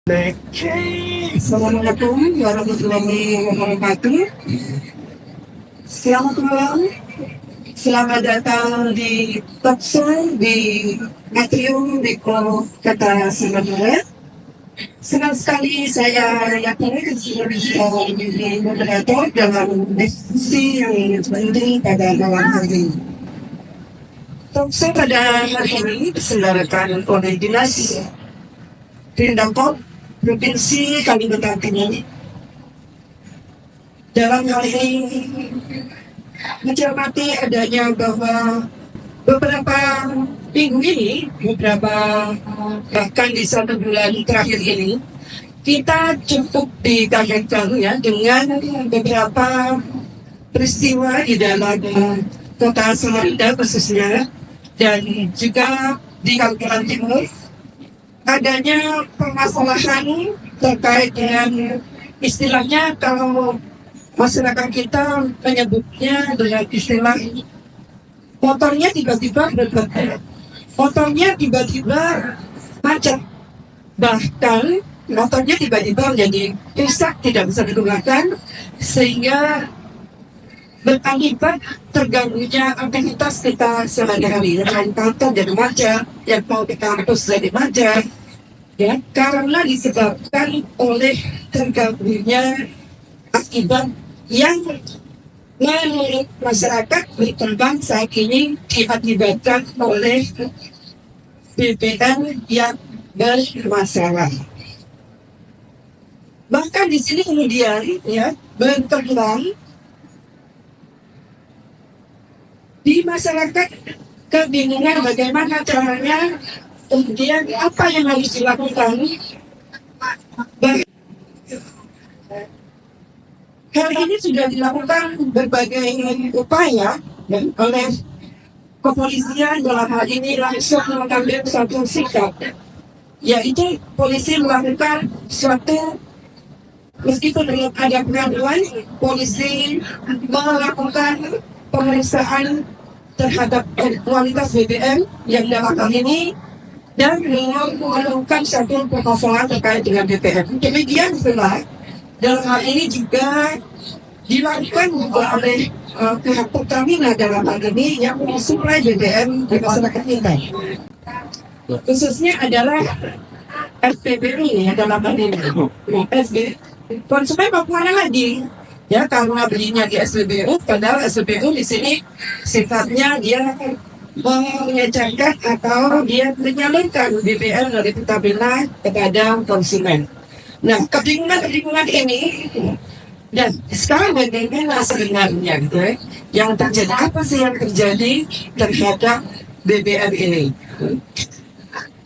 Assalamualaikum warahmatullahi wabarakatuh. Selamat malam, selamat datang di Talkshow di Atrium di Kota Surabaya. Senang sekali saya yakin sudah bisa menjadi moderator dalam diskusi yang penting pada malam hari ini. Talkshow pada hari ini diselenggarakan oleh Dinas Pindangkop Provinsi Kalimantan Timur. Dalam hal ini mencermati adanya bahwa beberapa minggu ini, bahkan di 1 bulan terakhir ini, kita cukup dikagetkan ya dengan beberapa peristiwa di dalam kota Samarinda khususnya dan juga di Kalimantan Timur. Adanya permasalahan terkait dengan istilahnya kalau masyarakat kita menyebutnya dengan istilah motornya tiba-tiba bergerak, motornya tiba-tiba macet, bahkan motornya tiba-tiba menjadi rusak tidak bisa digunakan sehingga berakibat terganggunya aktivitas kita sehari-hari dengan kantor jadi macet, yang mau ke kampus jadi macet, ya karena disebabkan oleh terganggunya akibat yang menurut masyarakat berkembang saat ini diakibatkan oleh BBM yang bermasalah. Bahkan di sini kemudian ya berkembang di masyarakat kebingungan bagaimana caranya, kemudian apa yang harus dilakukan. Hal ini sudah dilakukan berbagai upaya oleh kepolisian, dalam hal ini langsung mengambil satu sikap, yaitu polisi melakukan suatu, meskipun belum ada pengaduan, polisi melakukan pemeriksaan terhadap kualitas BBM yang dalam hal ini dan menemukan satu permasalahan terkait dengan BBM. Demikian pula dalam hal ini juga dilakukan oleh pihak Pertamina dalam hal ini yang mensuplai BBM di masyarakat kita. Khususnya adalah SPBU ya dalam hal ini. Konsumen mau kemana lagi? Ya karena belinya di SPBU, padahal SPBU di sini sifatnya dia mengejarkan atau dia menyalurkan BBM dari Pertamina kepada konsumen. Nah, kebingungan ini dan sekarang bagaimana sebenarnya yang terjadi, apa sih yang terjadi terhadap BBM ini?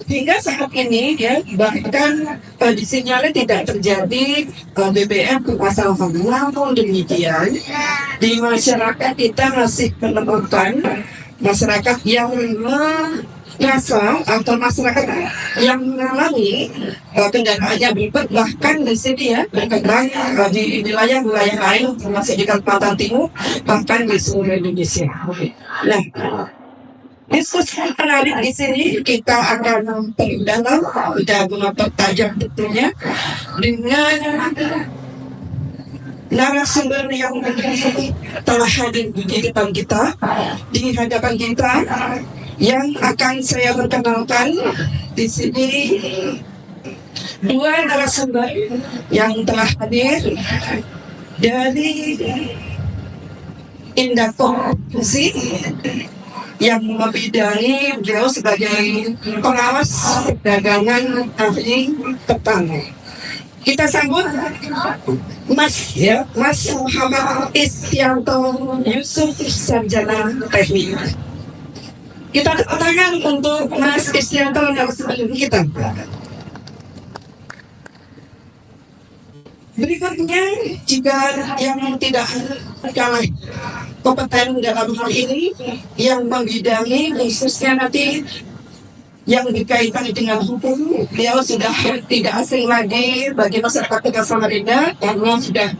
Hingga saat ini ya bahkan disinyalir tidak terjadi BBM permasalahan, namun demikian di masyarakat kita masih menemukan masyarakat yang merasa atau masyarakat yang mengalami kendaraannya berlipat, bahkan di sini ya berkembang di wilayah-wilayah lain termasuk di Kalimantan Timur, bahkan di seluruh Indonesia. Nah, diskusi menarik di sini kita akan perdalam dan mempertajam tentunya dengan narasumber yang telah hadir di depan kita, di hadapan kita, yang akan saya perkenalkan di sini dua narasumber yang telah hadir dari Indahkom Fusi yang membidangi beliau sebagai pengawas perdagangan ahli pertama. Kita sambut Mas Muhammad Istianto Yusuf, sarjana teknik. Kita tepuk tangan untuk Mas Istianto yang sebelum kita. Berikutnya jika yang tidak kalah kompeten dalam hal ini yang membidangi khususnya nanti yang berkaitan dengan hukum, beliau sudah tidak asing lagi bagi masyarakat Kota Samarinda karena sudah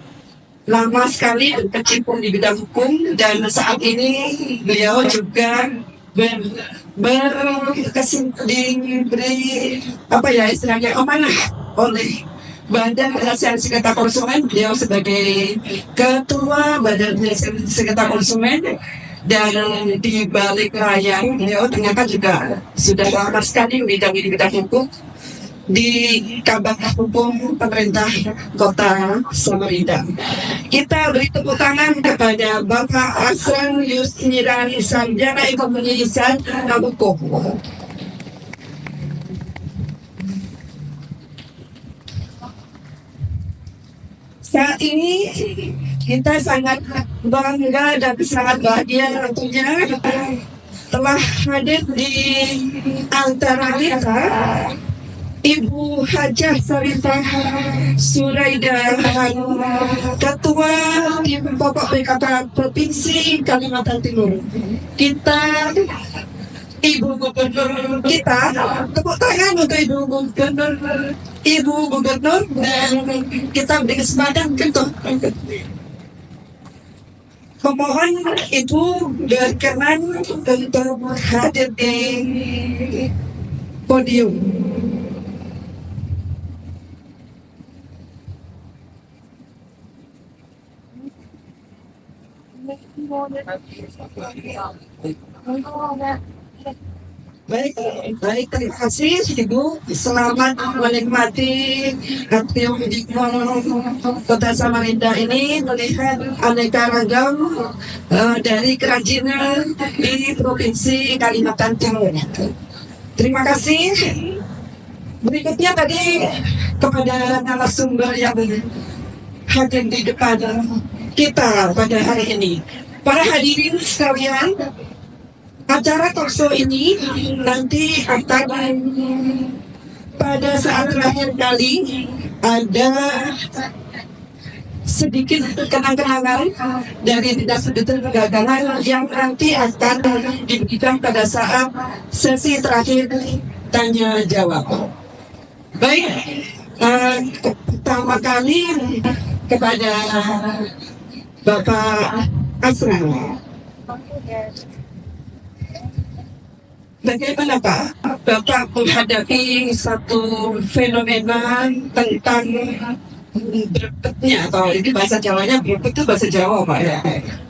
lama sekali berkecimpung di bidang hukum dan saat ini beliau juga ber, diberi apa ya istilahnya amanah oleh Badan Reserse Sengketa Konsumen, beliau sebagai Ketua Badan Reserse Sengketa Konsumen, dan di balik layar beliau ternyata juga sudah lama sekali di bidang hukum di Kabak Hukum Pemerintah Kota Samarinda. Kita beri tepuk tangan kepada Bapak Asran Yusniran, Sarjana Ekonomi Lisan Nabucco. Saat ini kita sangat bangga dan sangat bahagia tentunya telah hadir di antara kita Ibu Hajah Sarifah Suraida, Ketua Tim Pokok PKK Provinsi Kalimantan Timur. Kita Ibu Gubernur kita, tepuk tangan untuk Ibu Gubernur, dan kita beri kesempatan untuk memohon Ibu berkenan untuk hadir di podium. Baik, terima kasih Ibu. Selamat menikmati Atrium di Kota Samarinda ini, melihat aneka ragam dari kerajinan di Provinsi Kalimantan Timur. Terima kasih. Berikutnya tadi kepada narasumber yang hadir di depan kita pada hari ini. Para hadirin sekalian, acara talkshow ini nanti akan pada saat terakhir kali ada sedikit kenang-kenangan dari tidak sedikit kegagalan yang nanti akan diberikan pada saat sesi terakhir tanya jawab. Baik, pertama kali kepada Bapak Asran. Bagaimana Pak Bapak menghadapi satu fenomena tentang brebetnya, atau ini bahasa Jawanya, brebet itu bahasa Jawa Pak ya,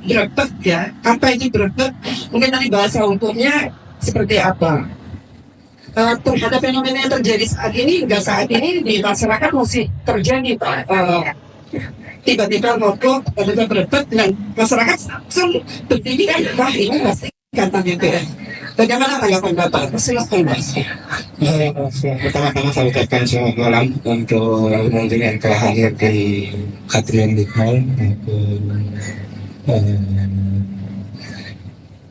brebet ya, apa itu brebet? Mungkin dari bahasa hukumnya seperti apa? Terhadap fenomena yang terjadi saat ini, hingga saat ini di masyarakat masih terjadi Pak. Tiba-tiba mogok, tiba-tiba berebut, dan masyarakat langsung berdiri kan, wah ini pasti kata gitu ya. Bagaimana tanggapan Bapak? Silakan Mas. Pertama-tama saya ucapkan selamat malam untuk mungkin yang telah hadir di Atrium Dikmal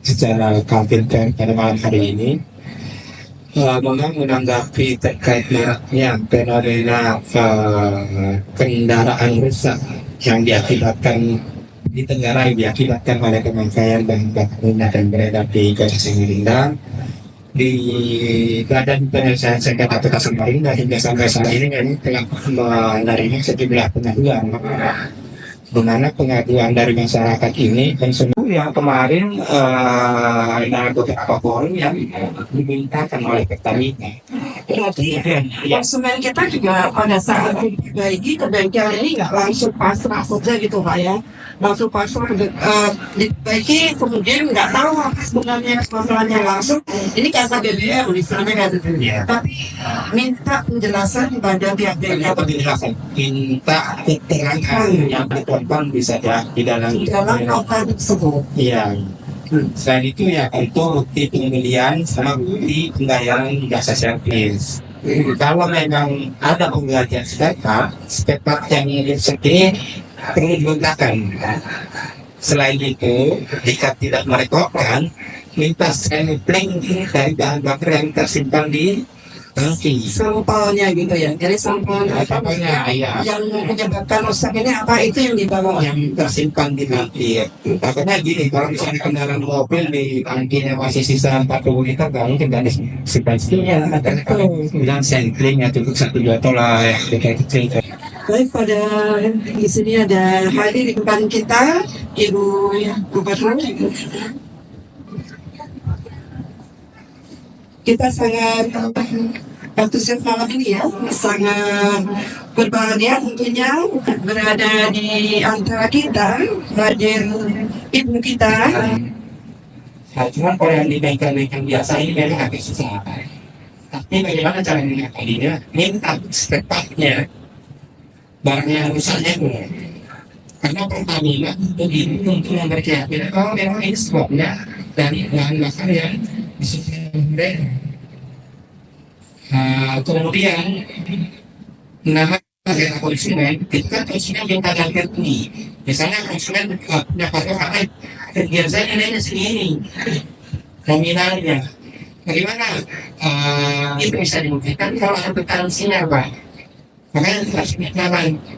secara kampanye pada malam hari ini. Memang menanggapi terkait maraknya fenomena kendaraan rusak yang diakibatkan di Tenggara, yang diakibatkan oleh pemakaian bahan bakar minyak dan beredar di Kota Samarinda, di Badan Penyelesaian Sengketa Kota Samarinda hingga sampai saat ini telah menerima sejumlah pengaduan. Di mana pengaduan dari masyarakat ini dan semua yang kemarin ada beberapa forum yang dimintakan oleh Pertamina. Berarti konsumen kita juga pada saat diperbaiki ke bengkel ini nggak langsung pasrah saja gitu Pak ya, langsung pasrah diperbaiki kemudian nggak tahu apa sebenarnya masalahnya langsung. Ini kata BBM misalnya kan, tapi minta penjelasan kepada pihak bengkel. Penjelasan, minta keterangan yang berkembang bisa ya di dalam nota tersebut. Iya. Selain itu ya untuk bukti pembelian sama bukti pembayaran jasa servis. Kalau memang ada pembelian spare part yang sendiri perlu digunakan. Selain itu, jika tidak merekodkan, minta sampling dari bahan bakar yang tersimpan di tangki. Sampelnya gitu ya, jadi sampelnya ya. Yang menyebabkan rusak ini apa, itu yang dibawa yang tersimpan di tangki. Takutnya gini, kalau misalnya kendaraan mobil di tangkinya masih sisa 40 liter, kalau mungkin tidak disimpan situ ya. Bilang sampling ya cukup 1-2 botol lah ya, kecil. Baik, pada di sini ada hadir di depan kita Ibu Gubernur. kita sangat antusias malam ini ya, sangat berbahagia tentunya berada di antara kita, hadir ibu kita. Nah, cuma kalau yang di bengkel-bengkel biasa ini memang agak susah. Tapi bagaimana cara mengakalinya? Minta spare-partnya, barang yang rusaknya itu. Karena Pertamina begitu untuk memperkirakan kalau memang ini stoknya dari bahan bakar yang disusun. Kemudian nama negara konsumen itu kan konsumen yang kadang tertinggi. Misalnya konsumen punya patokan kegiatan nilainya segini nominalnya. Bagaimana itu bisa dibuktikan kalau ada tekanan Pak? Makanya kita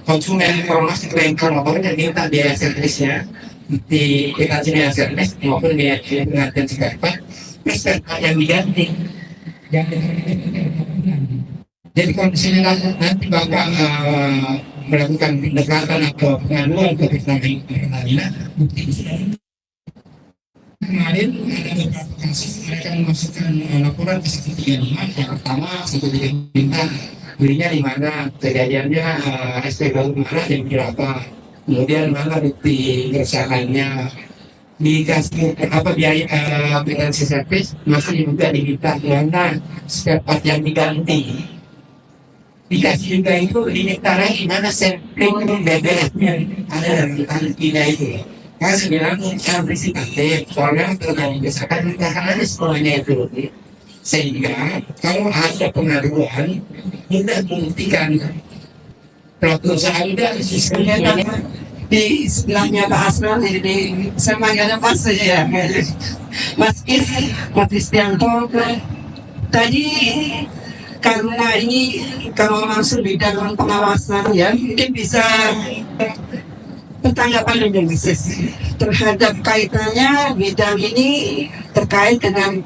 konsumen informasi ke bengkel maupun yang minta biaya servisnya di biaya servis maupun biaya pengantin sekarang plus yang diganti. Jadi kalau misalnya nanti Bapak melakukan pendekatan atau pengaduan ke Pertamina, bukti di sini. Kemarin ada beberapa kasus mereka memasukkan laporan ke 135. Yang pertama 135 belinya di mana, kejadiannya SPKU mana dan berapa, kemudian mana bukti kerusakannya, dikasih apa biaya aplikasi servis masih juga diminta mana spare part yang diganti, dikasih juga itu diminta lagi mana sampling BBM-nya ada dari Argentina itu. Karena sebenarnya saya berisik aktif, soalnya terkait misalkan ada semuanya itu, sehingga kalau ada pengaduan tidak membuktikan pelaku usaha tidak sistemnya. Di sebelahnya Pak Asman, di semangatnya Mas ya, Mas Kristianto. Tadi karena ini kalau langsung di dalam pengawasan ya, mungkin bisa bertanggapan dengan bisnis terhadap kaitannya bidang ini terkait dengan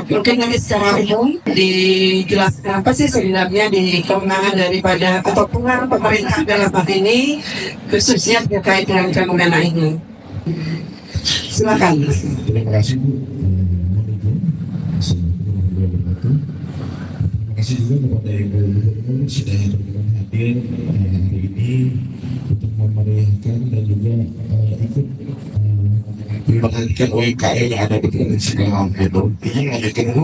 mungkin nanti secara umum dijelaskan apa sih sebenarnya di kewenangan daripada atau pengaruh pemerintah dalam hal ini khususnya terkait dengan fenomena ini. Silakan. Terima kasih Bu. Terima kasih juga kepada Ibu Gubernur sudah berkenan hadir hari ini untuk memeriahkan dan juga ikut memperhatikan UMKM yang ada di provinsi Lampung itu. Ini mengajukan Bu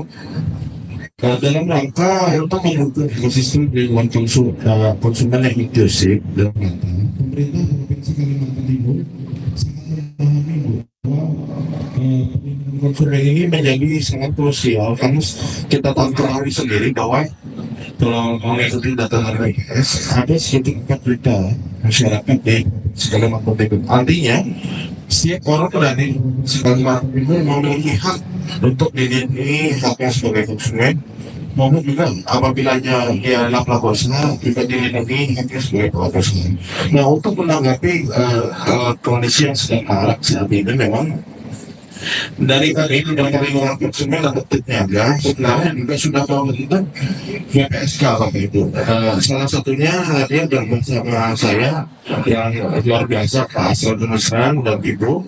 dalam rangka untuk mendukung ekosistem lingkungan konsumen yang inklusif dalam rangka pemerintah provinsi Kalimantan Timur sangat memahami bahwa perlindungan konsumen ini menjadi sangat krusial karena kita tahu sendiri bahwa kalau mengikuti data RPS ada sekitar 4 juta masyarakat di segala macam itu. Artinya setiap orang dari segala macam itu memiliki hak untuk dilindungi haknya sebagai konsumen, maupun juga apabila dia pelaku usaha juga dilindungi haknya sebagai pelaku usaha. Nah, untuk menanggapi kondisi yang sedang marak saat ini memang dari tadi tidak perlindungan konsumen atau Niaga sebenarnya juga sudah membentuk PSK waktu itu. Salah satunya dia dan bersama saya yang luar biasa Pak Asrul Dunusran dan Ibu.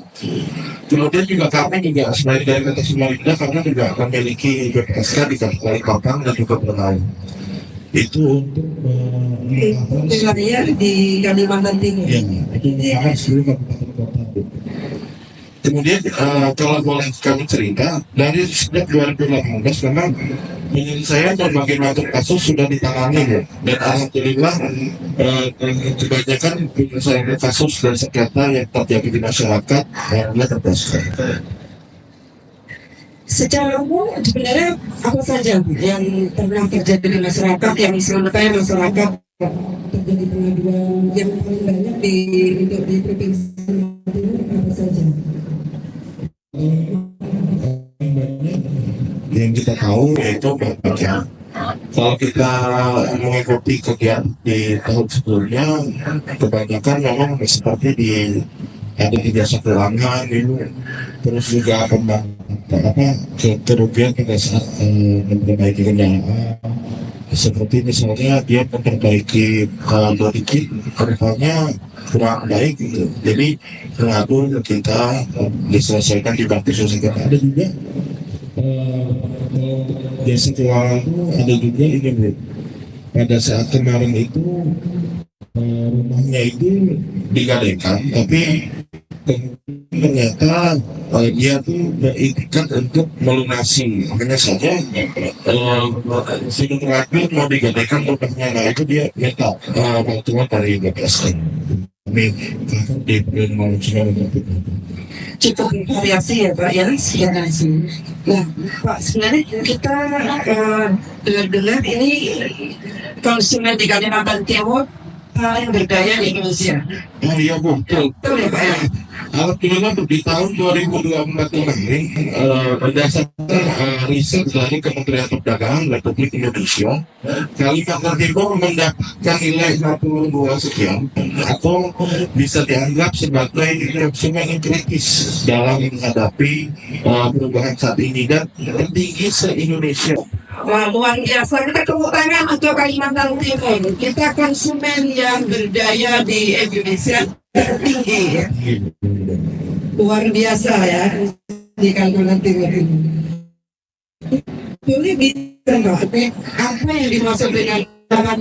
Kemudian juga kami juga sebagai dari Kota Samarinda karena juga memiliki PSK di Kabupaten Kopang dan juga Bernau. Itu untuk wilayah di Kalimantan Timur. ya, itu yang seluruh Kabupaten Kota. Kemudian kalau boleh kami cerita dari sejak 2018 memang menurut saya berbagai macam kasus sudah ditangani ya. Dan alhamdulillah kebanyakan penyelesaian kasus dan sengketa yang terjadi di masyarakat alhamdulillah terselesaikan. Secara umum sebenarnya apa saja yang pernah terjadi di masyarakat yang disebutkan masyarakat terjadi pengaduan yang paling banyak di provinsi Timur apa saja? Yang kita tahu yaitu banyak. Kalau kita mengikuti kegiatan di tahun sebelumnya, kebanyakan memang seperti ada di jasa keuangan itu, terus juga kerugian pada saat memperbaiki kendaraan, seperti misalnya dia memperbaiki body kedepannya kurang baik gitu. Jadi mengadu kita diselesaikan, dibantu selesaikan. Ada juga jasa keuangan itu ada juga ini Bu. Pada saat kemarin itu rumahnya itu digadaikan, tapi ternyata dia tuh berikat untuk melunasi. Makanya saja sidang terakhir mau digadaikan rumahnya, nah itu dia minta bantuan dari BPSN. Kami di Malaysia cukup variasi ya Pak ya sekarang sih. Nah Pak, sebenarnya kita dengar ini konsumen di Kalimantan Timur paling berdaya di Indonesia. Oh iya Bu, betul. Betul ya Pak ya? Alhamdulillah di tahun 2024 kemarin berdasarkan riset dari Kementerian Perdagangan Republik Indonesia, Kalimantan Timur mendapatkan nilai 62 sekian atau bisa dianggap sebagai konsumen yang kritis dalam menghadapi perubahan saat ini dan tertinggi se-Indonesia. Wah, luar biasa. Kita tepuk tangan untuk Kalimantan Timur. Kita konsumen yang berdaya di Indonesia tertinggi ya. Luar biasa ya di Kalimantan Timur ini. Boleh bisa apa yang dimaksud dengan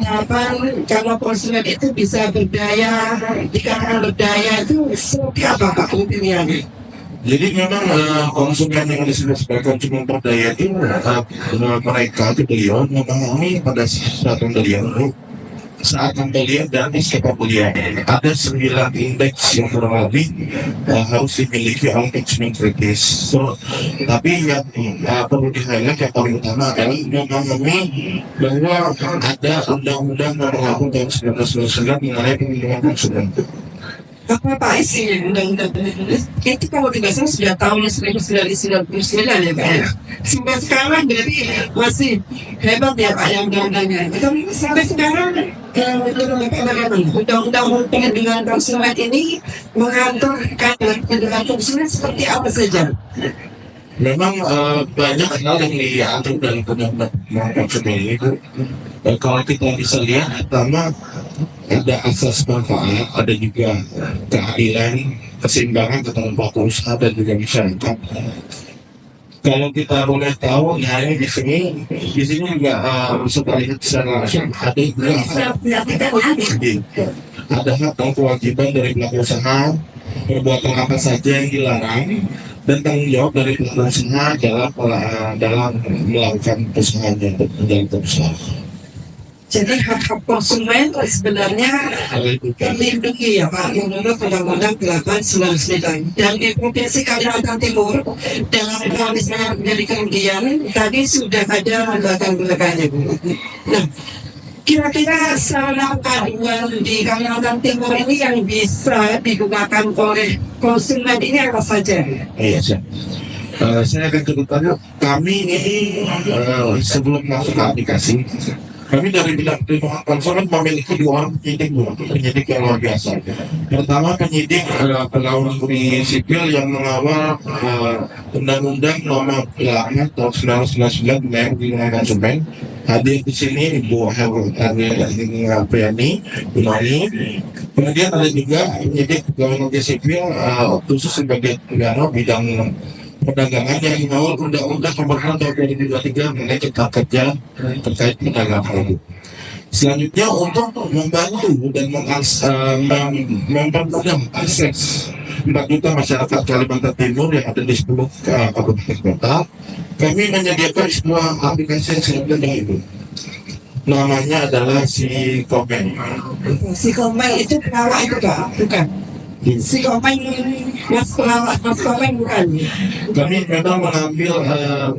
harapan kalau konsumen itu bisa berdaya, dikatakan berdaya itu seperti apa Pak opiniannya? Jadi memang konsumen yang disebut sebagai konsumen berdaya itu mereka itu beliau memahami pada saat pembelian dan pasca pembelian ada 9 indeks yang kurang lebih harus dimiliki oleh konsumen kritis. Tapi yang perlu di-highlight yang paling utama adalah memahami bahwa ada Undang-Undang Nomor 8 Tahun 1999 mengenai perlindungan konsumen. Apa Pak isi undang-undang itu kalau tidak salah sudah tahun 1999 ya Pak ya. Sampai sekarang berarti masih hebat ya Pak yang undang-undangnya. Sampai sekarang undang-undang perlindungan konsumen ini mengatur perlindungan konsumen seperti apa saja? Memang banyak hal yang diatur dalam undang-undang konsumen ini. Kalau kita bisa lihat, pertama ada asas manfaat, ada juga keadilan, keseimbangan antara pelaku usaha dan juga masyarakat. Kalau kita boleh tahu, ya ini di sini juga bisa terlihat secara langsung ada hak dan kewajiban dari pelaku usaha, perbuatan apa saja yang dilarang, dan tanggung jawab dari pelaku usaha dalam melakukan usahanya untuk menjalankan usaha. Jadi hak-hak konsumen sebenarnya terlindungi ya Pak menurut Undang-Undang 899 dan di Provinsi Kalimantan Timur dalam misalnya menjadi kerugian tadi sudah ada lembaga-lembaganya Bu. Nah, kira-kira sarana aduan di Kalimantan Timur ini yang bisa digunakan oleh konsumen ini apa saja? Iya, saya akan ceritakan kami ini sebelum masuk ke aplikasi. Kami dari bidang perlindungan konsumen memiliki 2 orang penyidik yang luar biasa. Pertama, penyidik pegawai negeri sipil yang mengawal Undang-Undang Nomor 8 Tahun 1999 tentang perlindungan konsumen. Hadir di sini Ibu Priani Gunani. Kemudian ada juga penyidik pegawai negeri sipil khusus sebagai bidang perdagangan yang mengawal Undang-Undang Nomor 6 Tahun 2023 mengenai Cipta Kerja terkait perdagangan. Selanjutnya untuk membantu dan mempermudah akses 4 juta masyarakat Kalimantan Timur yang ada di 10 kabupaten kota, kami menyediakan sebuah aplikasi yang sangat mudah itu. Namanya adalah Si Komen. Si Komen itu pelawak itu Pak? Bukan? Si Komen Mas Komen bukan? Kami memang mengambil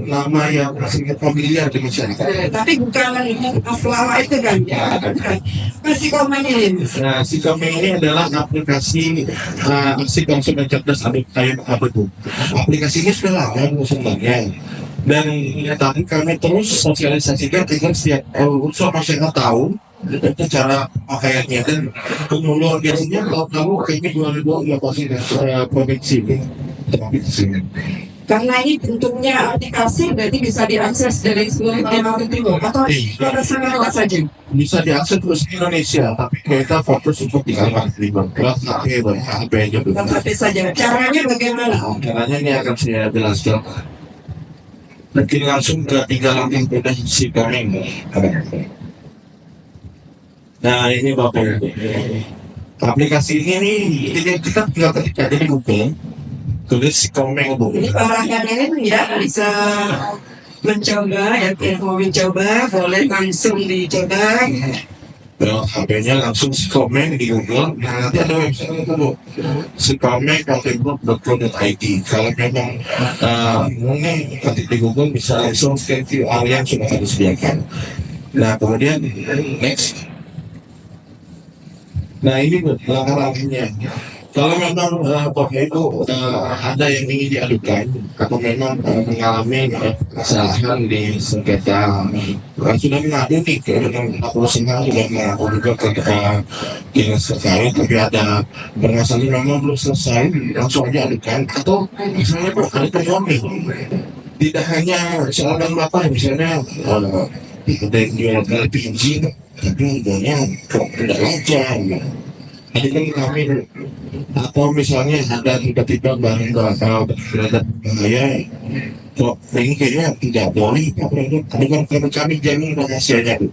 nama yang sangat familiar di masyarakat. Tapi bukan Mas pelawak itu kan? Mas Si Komen ini? Nah, Si Komen ini adalah aplikasi aksi konsumen cerdas Abedu. Aplikasi ini sudah lama sebenarnya. Dan tadi kami terus sosialisasikan agar setiap unsur masyarakat tahu cara pakaiannya dan luar biasanya kalau kamu kayaknya 2020 provinsi ini. Karena ini bentuknya aplikasi berarti bisa diakses dari seluruh Kalimantan Timur atau pada sana saja? Bisa diakses terus di Indonesia, tapi kita fokus untuk di Kalimantan Timur. HP saja. Caranya bagaimana? Caranya ini akan saya jelaskan. Nanti langsung ke 3 lantai udah si Komeng. Nah ini Bapak Ibu. Aplikasi ini nih, kita tinggal ketik aja di Google, tulis si Komeng Bu. Ini orang yang ini ya bisa mencoba, ya yang mau mencoba boleh langsung dicoba. HP-nya langsung si Komeng di Google. Nah nanti ada website itu Bu, si Komeng.co.id. Kalau memang ini ketik di Google bisa langsung scan QR yang sudah disediakan. Nah kemudian next. Nah ini Bu, langkah-langkahnya. Kalau memang Bapak Ibu ada yang ingin diadukan atau memang mengalami kesalahan di sengketa sudah mengadu nih ke perusahaan sudah mengaku juga ke dinas terkait tapi ada bermasalah memang belum selesai langsung aja adukan atau misalnya Bu ada temuan nih tidak hanya soal dan Bapak misalnya ada yang jual LPG tapi harganya kok tidak lancar ada kan kami atau misalnya ada tiba-tiba barang berada bahaya kok ini kayaknya tidak boleh dengan kami jamin rahasianya Bu.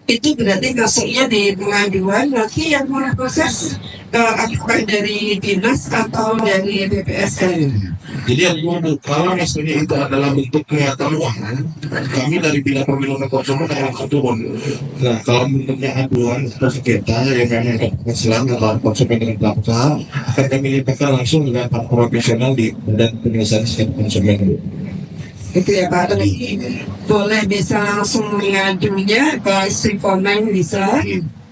Itu berarti kasusnya di pengaduan, nanti yang proses apakah dari dinas atau dari BPSN. Jadi kalau misalnya itu adalah bentuk kelihatan uang, kami dari Bidang Pemilu dan Konsumen akan langsung turun. Nah, kalau bentuknya aduan atau sengketa yang memang kesalahan antara konsumen dengan pelaku usaha, akan kami limpahkan langsung dengan para profesional di Badan Penyelesaian Sengketa Konsumen. Itu ya Pak, boleh bisa langsung mengadunya ke si Komeng bisa,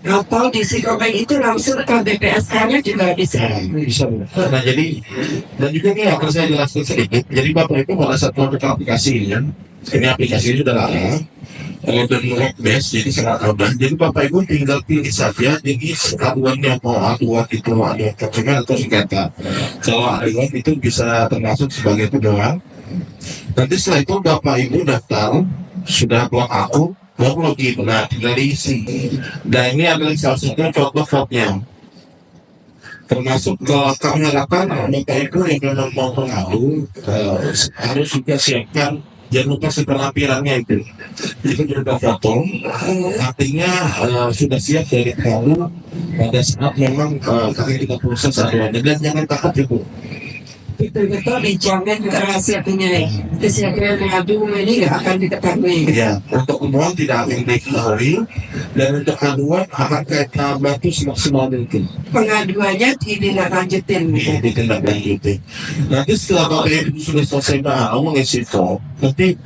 atau di si Komeng itu langsung ke BPSK-nya juga bisa. Bisa. Nah jadi dan juga nih akan saya jelaskan sedikit. Jadi Bapak Ibu pada saat membuka aplikasi ini aplikasi sudah lama dan web based jadi sangat mudah. Jadi Bapak Ibu tinggal pilih saja jenis aduannya mau aduan itu aduan konsumen atau sengketa. Kalau aduan itu bisa termasuk sebagai pedoman. Nanti setelah itu Bapak Ibu daftar sudah blok akun baru login. Nah tinggal diisi. Dan ini adalah salah satu contoh form-nya. Termasuk kalau kami harapkan Bapak Ibu yang memang mau mengadu harus juga siapkan jangan lupa lampirannya itu juga foto artinya sudah siap dari lalu pada saat memang kita proses aduannya dan jangan takut Ibu. Betul-betul dijamin rahasianya. Siapa yang mengadu ini nggak akan diketahui. Ya, untuk umum tidak akan diketahui dan untuk aduan akan kita bantu semaksimal mungkin. Pengaduannya ditindaklanjutin. Ditindaklanjuti. Nanti setelah Bapak Ibu sudah selesai mengisi form, nanti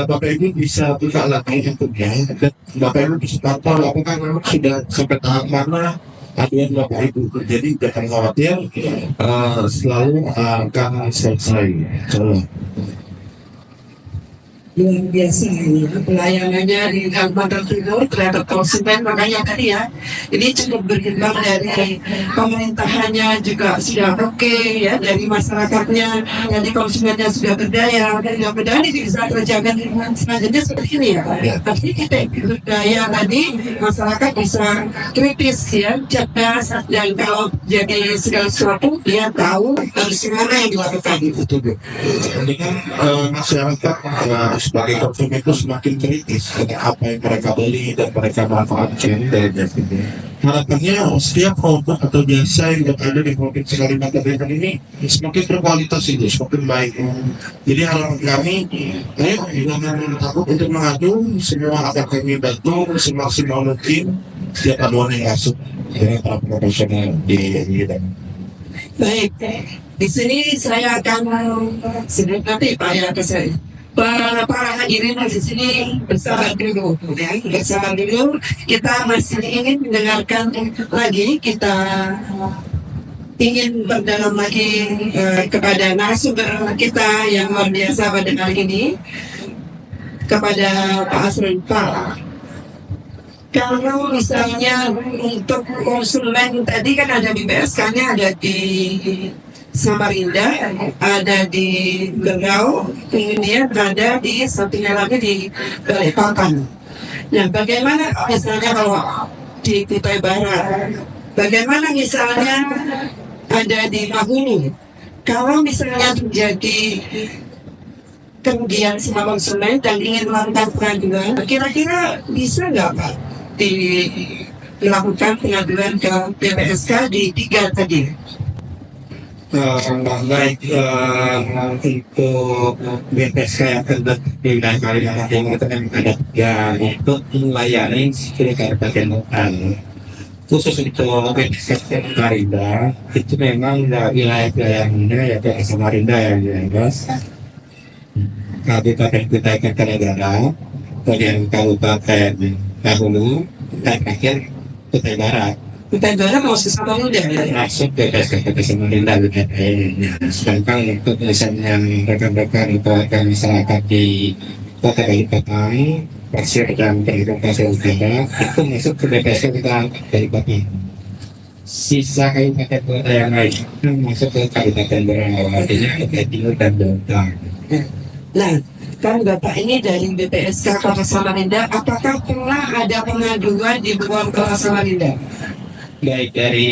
Bapak Ibu bisa buka lagi YouTube-nya dan Bapak Ibu bisa pantau apakah memang sudah sampai tahap mana aduan Bapak Ibu. Jadi jangan khawatir, selalu akan selesai. Coba. Luar biasa ini pelayanannya di Kalimantan Timur terhadap konsumen, makanya tadi ya ini cukup berkembang dari pemerintahannya juga sudah oke ya, dari masyarakatnya, dari konsumennya sudah berdaya dan tidak berdaya ini bisa terjaga selanjutnya seperti ini ya. Tapi kita berdaya tadi masyarakat bisa kritis ya, cerdas dan kalau jadi segala sesuatu dia tahu harus gimana yang dilakukan. Betul Bu. Ini kan masyarakat sebagai konsumen itu semakin kritis dengan apa yang mereka beli dan mereka manfaatkan dan harapannya setiap produk atau jasa yang ada di Provinsi Kalimantan Timur ini semakin berkualitas itu semakin baik. Jadi harapan kami jangan takut untuk mengadu, semua akan kami bantu semaksimal mungkin setiap aduan yang masuk dengan para profesional di bidang. Baik, di sini saya akan sedikit nanti Pak ya ke saya. Para hadirin di sini bersabar dulu, ya, bersabar dulu. Kita masih ingin mendengarkan lagi, kita ingin berdalam lagi kepada narasumber kita yang luar biasa pada kali ini, kepada Pak Asrul. Pak, kalau misalnya untuk konsumen tadi kan ada di BSK-nya, ada di Samarinda, ada di Berau, kemudian ada di satunya lagi di Balikpapan. Nah, bagaimana misalnya kalau di Kutai Barat? Bagaimana misalnya ada di Mahulu? Kalau misalnya terjadi kemudian sama konsumen dan ingin melakukan pengaduan, kira-kira bisa nggak Pak dilakukan pengaduan ke BPSK di 3 tadi? Baik, untuk BPSK yang terdapat di wilayah Kalimantan Timur itu memang ada yang untuk melayani sekitar kabupaten Bogor. Khusus untuk BPSK Samarinda itu memang wilayah-wilayahnya yaitu Samarinda yang bebas, Kabupaten Kutai Kartanegara, kemudian Kabupaten Dahulu, dan terakhir Kutai Barat. Kutai Barat masuk Samarinda ya? Masuk ke Kabupaten Samarinda sedangkan untuk misalnya rekan-rekan atau masyarakat di Kota Balikpapan, Pasir dan Kehidupan Pasir Utara itu masuk ke BPSK kita Balikpapan. Sisa kabupaten kota yang lain itu masuk ke Kabupaten Berau, artinya Kutai Timur dan Bogor. Nah, kan Bapak ini dari BPSK Kota Samarinda, apakah pernah ada pengaduan di luar Kota Samarinda? Baik dari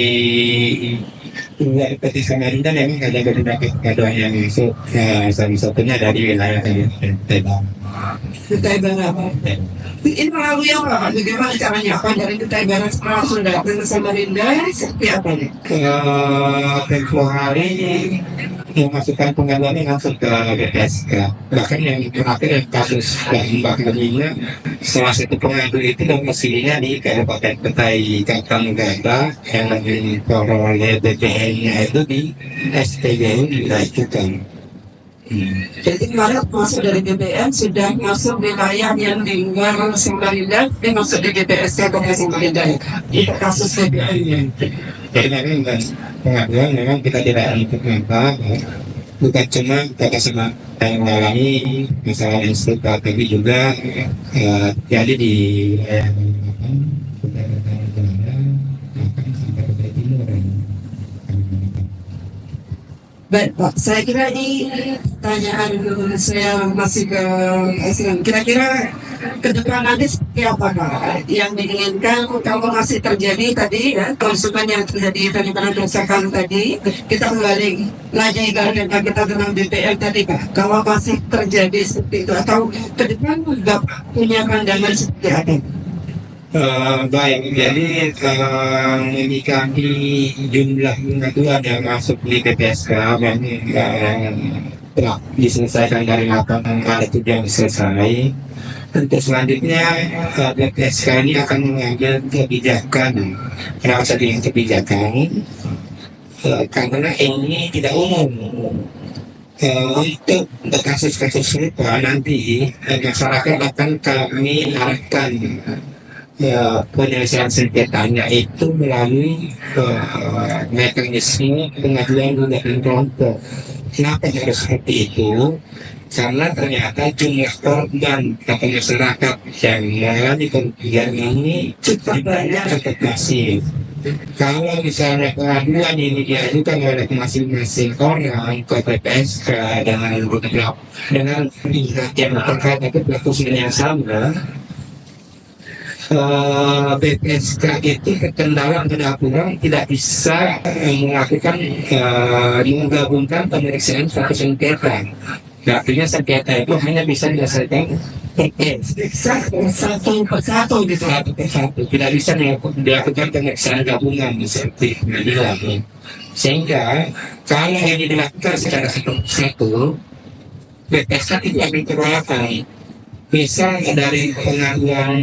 Kota Samarinda memang ada beberapa pengaduan yang masuk, salah satunya dari wilayah Kutai Barat. Kutai Barat. Ini melalui apa? Bagaimana caranya? Apa dari Kutai Barat langsung datang ke Samarinda? Seperti apa nih? Tempoh hari memasukkan pengaduannya langsung ke BPSK. Bahkan yang terakhir yang kasus Mbak Kadina, salah satu pengadu itu domisilinya di Kabupaten Kutai Kartanegara yang diperoleh BPN-nya itu di STBU di wilayah Kutai. Jadi kemarin masuk dari BPN sudah masuk wilayah yang di luar Samarinda, dia masuk di BPSK Kota Samarinda. Itu kasus BPN. Jadi memang pengaduan memang kita tidak untuk apa, bukan cuma kota Semarang yang mengalami masalah instruktur, tapi juga jadi di wilayah Balikpapan, Kutai Kartanegara, bahkan sampai Kutai Timur dan Kalimantan. Baik Pak, saya kira ini pertanyaan saya masih ke kira-kira ke depan nanti seperti apa Pak yang diinginkan kalau masih terjadi tadi ya konsumen yang terjadi tadi pada kerusakan tadi, kita kembali lagi ke kita dengan BPL tadi Pak, kalau masih terjadi seperti itu atau ke depan Bapak punya pandangan seperti apa? Baik, jadi menyikapi jumlah pengaduan yang masuk di BPSK yang telah diselesaikan dari 8 Maret itu yang selesai. Untuk selanjutnya BPSK ini akan mengambil kebijakan, kenapa saya bilang kebijakan? Karena ini tidak umum. Untuk kasus-kasus serupa nanti masyarakat akan kami arahkan penyelesaian sengketanya itu melalui mekanisme pengaduan gugatan kelompok. Kenapa harus seperti itu? Karena ternyata jumlah korban atau masyarakat yang mengalami kerugian ini cukup banyak, cukup masif. Kalau misalnya pengaduan ini diajukan oleh masing-masing orang ke PPSK dengan pihak yang terkait atau pelaku yang sama, BPSK itu kekendalaan pendapuran tidak bisa melakukan menggabungkan pemeriksaan satu sengketa. Artinya sengketa itu hanya bisa diselesaikan per case, Satu persatu gitu. satu persatu. Tidak bisa dilakukan pemeriksaan gabungan seperti pengadilan. Sehingga kalau ini dilakukan secara satu persatu, BPSK tidak akan terlalu. Misal dari pengaduan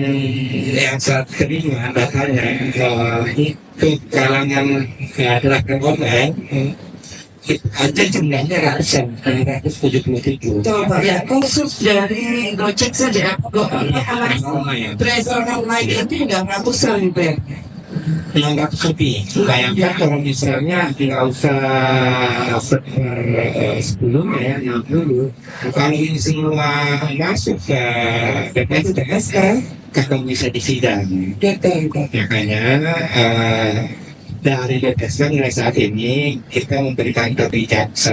yang saat terima datanya itu kalangan gerakan korban ada jumlahnya ratusan, 177. Coba ya, khusus dari Gojek saja, driver online itu nggak ratusan ya. 600 lebih. Bayangkan kalau misalnya tidak usah sebelumnya ya, yang dulu. Kalau ini semua masuk ke BPSK, akan bisa disidang. Makanya dari BPSK mulai saat ini kita memberikan kebijakan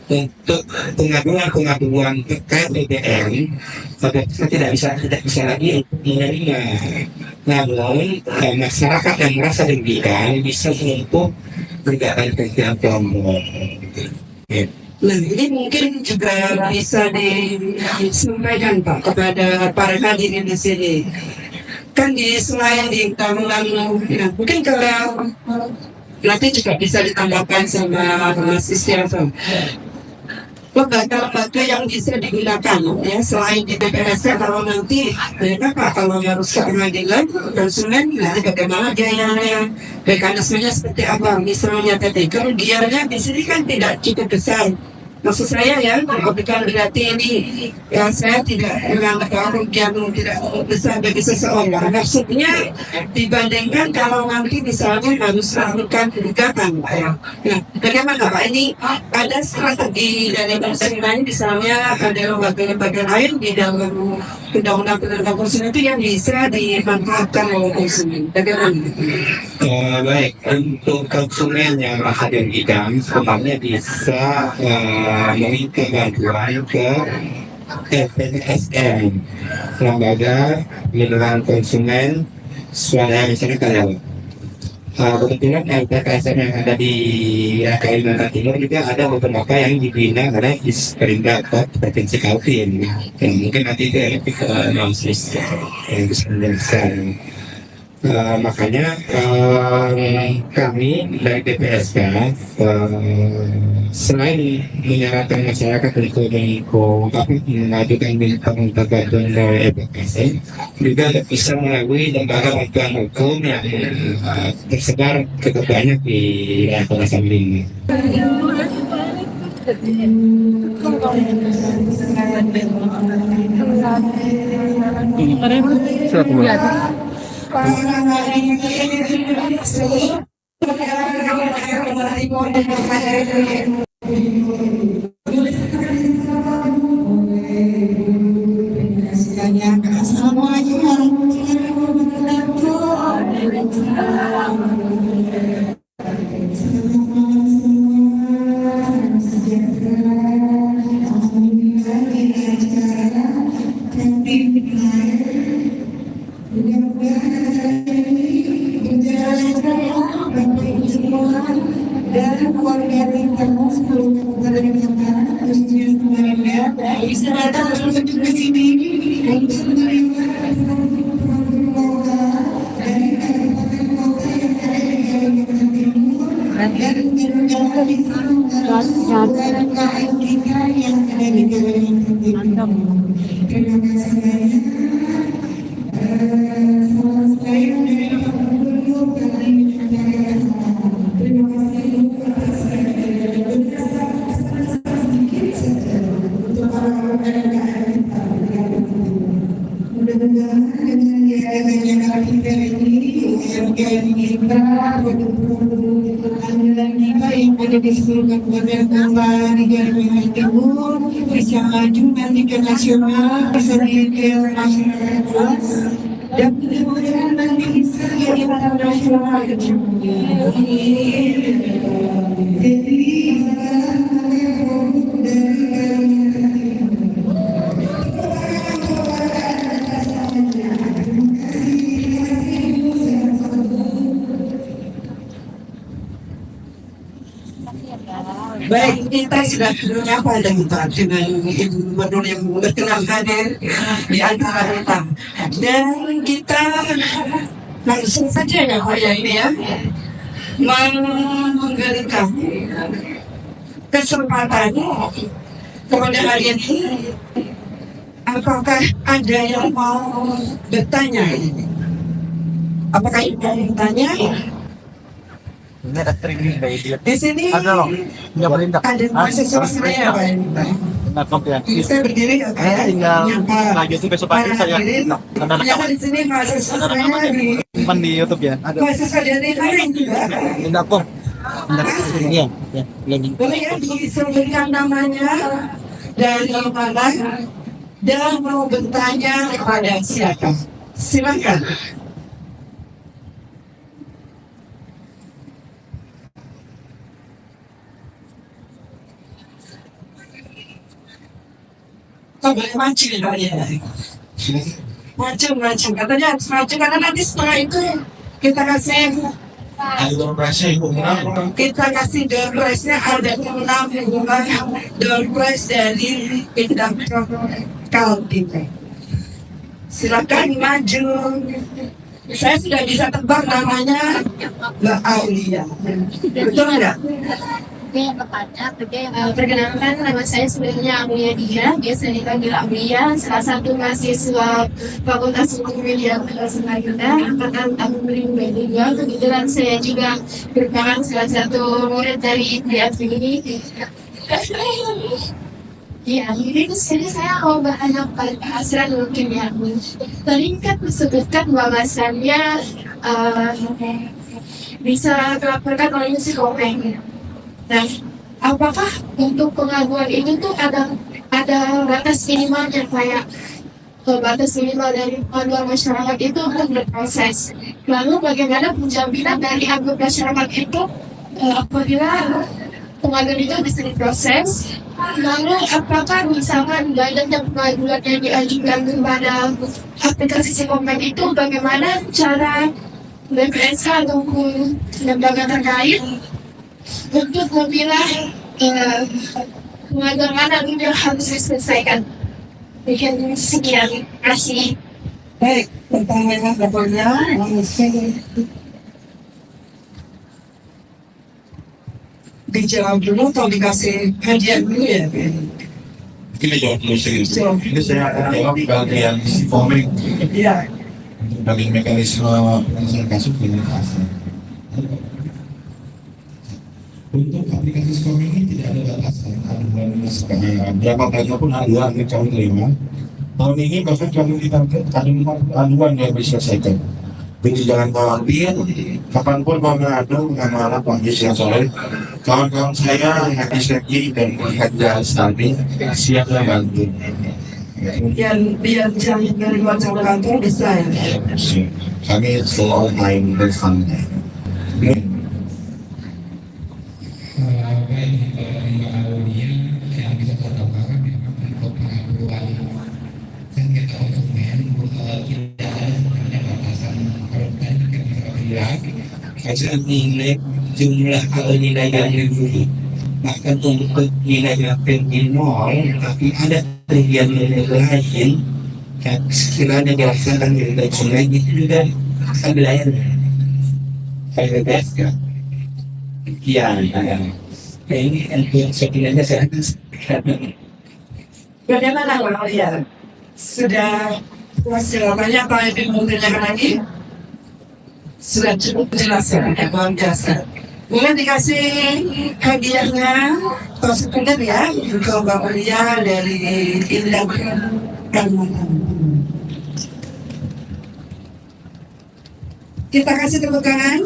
untuk pengaduan terkait BBM. BPSK tidak bisa lagi menerima. Namun masyarakat yang merasa dirugikan bisa untuk gugatan kelompok. Nah, ini mungkin juga bisa disampaikan Pak kepada para hadirin di sini. Kan selain di tamunan, ya, mungkin kalau nanti juga bisa ditambahkan sama Mas Istianto. Lembaga-lembaga yang bisa digunakan ya selain di BPSK kalau nanti mereka Pak kalau harus ke pengadilan konsumen nanti bagaimana biayanya mekanismenya seperti apa misalnya tadi kerugiannya di sini kan tidak cukup besar. Maksud saya ya, bukan berarti ini ya saya tidak menganggap kerugian tidak besar bagi seseorang. Maksudnya dibandingkan kalau nanti misalnya harus melakukan gugatan, Pak ya. Nah, bagaimana Pak? Ini ada strategi dari konsumen misalnya ada lembaga-lembaga lain di dalam undang-undang perlindungan konsumen itu yang bisa dimanfaatkan oleh konsumen. Bagaimana? Baik, untuk konsumen yang merasa dirugikan, sebenarnya bisa meminta bantuan ke LPSM, Lembaga Perlindungan Konsumen Swadaya Masyarakat Jawa. Kebetulan LPSM yang ada di Kalimantan Timur juga ada beberapa yang dibina oleh Perindak Provinsi Kaltim. Dan mungkin nanti itu lebih ke non-swiss yang bisa menjelaskan. Makanya kami dari DPSK selain menyarankan masyarakat untuk mengajukan bantuan dari EPKC juga bisa melalui lembaga bantuan hukum yang tersebar cukup banyak di kawasan ini. Bisa datang untuk ke sini untuk menerima dari kabupaten kota yang ada di Kalimantan Timur dan menjaga di UMKM kita yang ada di Kalimantan Timur. Terima kasih banyak. Selamat saya dari Pak Gubernur Kalimantan. Terima kasih atas mudah-mudahan dengan diadakannya kapital ini UMKM kita produk-produk andalan kita yang ada di seluruh kabupaten kota di Kalimantan Timur bisa maju nanti ke nasional, bisa ke masyarakat luas dan mudah-mudahan nanti bisa jadi internasional jadi baik, kita sudah menyapa dan Pak dengan Ibu Gubernur yang berkenan hadir di antara kita. Dan kita langsung saja ya Pak ya ini ya memberikan kesempatan kepada hari ini. Apakah ada yang mau bertanya? Apakah ibu mau bertanya? Ini ada training dari dia. Di sini Ada loh, nggak berindak. ada mahasiswa saya Pak. Nggak komplain. Saya berdiri ya, Saya tinggal lagi itu besok pagi saya ternyata rekaman. di sini mahasiswa Ada saya rekamannya di Cuman di YouTube ya. Ada. mahasiswa dari mana juga. Tidak kok. Iya, ya, lagi. Boleh ya disebutkan namanya dari mana dan mau bertanya kepada siapa. Silakan. Boleh maju ya. Maju, katanya harus maju karena nanti setelah itu kita kasih Ada door prize-nya ibu menang. Kita kasih door prize-nya ada 6 bulan door prize dari Pindang Kaltim. Silakan maju. Saya sudah bisa tebak namanya Mbak Aulia. Betul nggak? Perkenalkan, nama saya sebenarnya Aulia Dia, biasa dipanggil Aulia, salah satu mahasiswa Fakultas Hukum Media Samarinda, angkatan tahun 2022. Kebetulan saya juga merupakan salah satu murid dari ITF ini. Ya, jadi kesini saya mau banyak bahasa mungkin ya. Tadi kan disebutkan bahwasannya bisa dilaporkan oleh psikolog. Nah, apakah untuk pengaduan itu tuh ada batas minimalnya kayak batas minimal dari pengaduan masyarakat itu untuk berproses. Lalu bagaimana penjaminan dari anggota masyarakat itu apabila pengaduan itu bisa diproses? Lalu apakah misalkan banyaknya pengaduan yang diajukan kepada aplikasi Psikomed itu bagaimana cara BPSH ataupun lembaga terkait untuk memilah pengaduan mana yang harus diselesaikan? Mungkin sekian, terima kasih. Baik, pertanyaan berikutnya langsung dijawab dulu atau dikasih hadiah dulu ya? Kita jawab dulu sedikit. Ini saya akan jawab bagian forming Iya. dari mekanisme penyelesaian kasus dengan asal. Untuk aplikasi forming ini tidak ada batasan aduan berapa banyak pun aduan yang kami terima. Tahun ini bahkan kami ada aduan yang diselesaikan. Jadi jangan khawatir, kapanpun mau mengadu nama Pak yang solid, kawan-kawan saya yang Seki dan Hajar Stabi siap membantu. Biar jangan dari luar kantor bisa ya. Kami selalu main bersama. Karena nilai jumlah nilai yang lebih bahkan untuk nilai yang tinggi nol, tapi ada nilai lain yang sekiranya dirasakan nilai selain itu juga akan lain. Saya bebaskan. Ya, ini yang sekiranya saya Bagaimana kalau ya? Sudah puas jawabannya apa yang mau ditanyakan lagi? Sudah cukup jelas ya, luar biasa. Boleh dikasih hadiahnya atau sekedar ya untuk Mbak Maria dari Indah Kalimantan. Kita kasih tepuk tangan.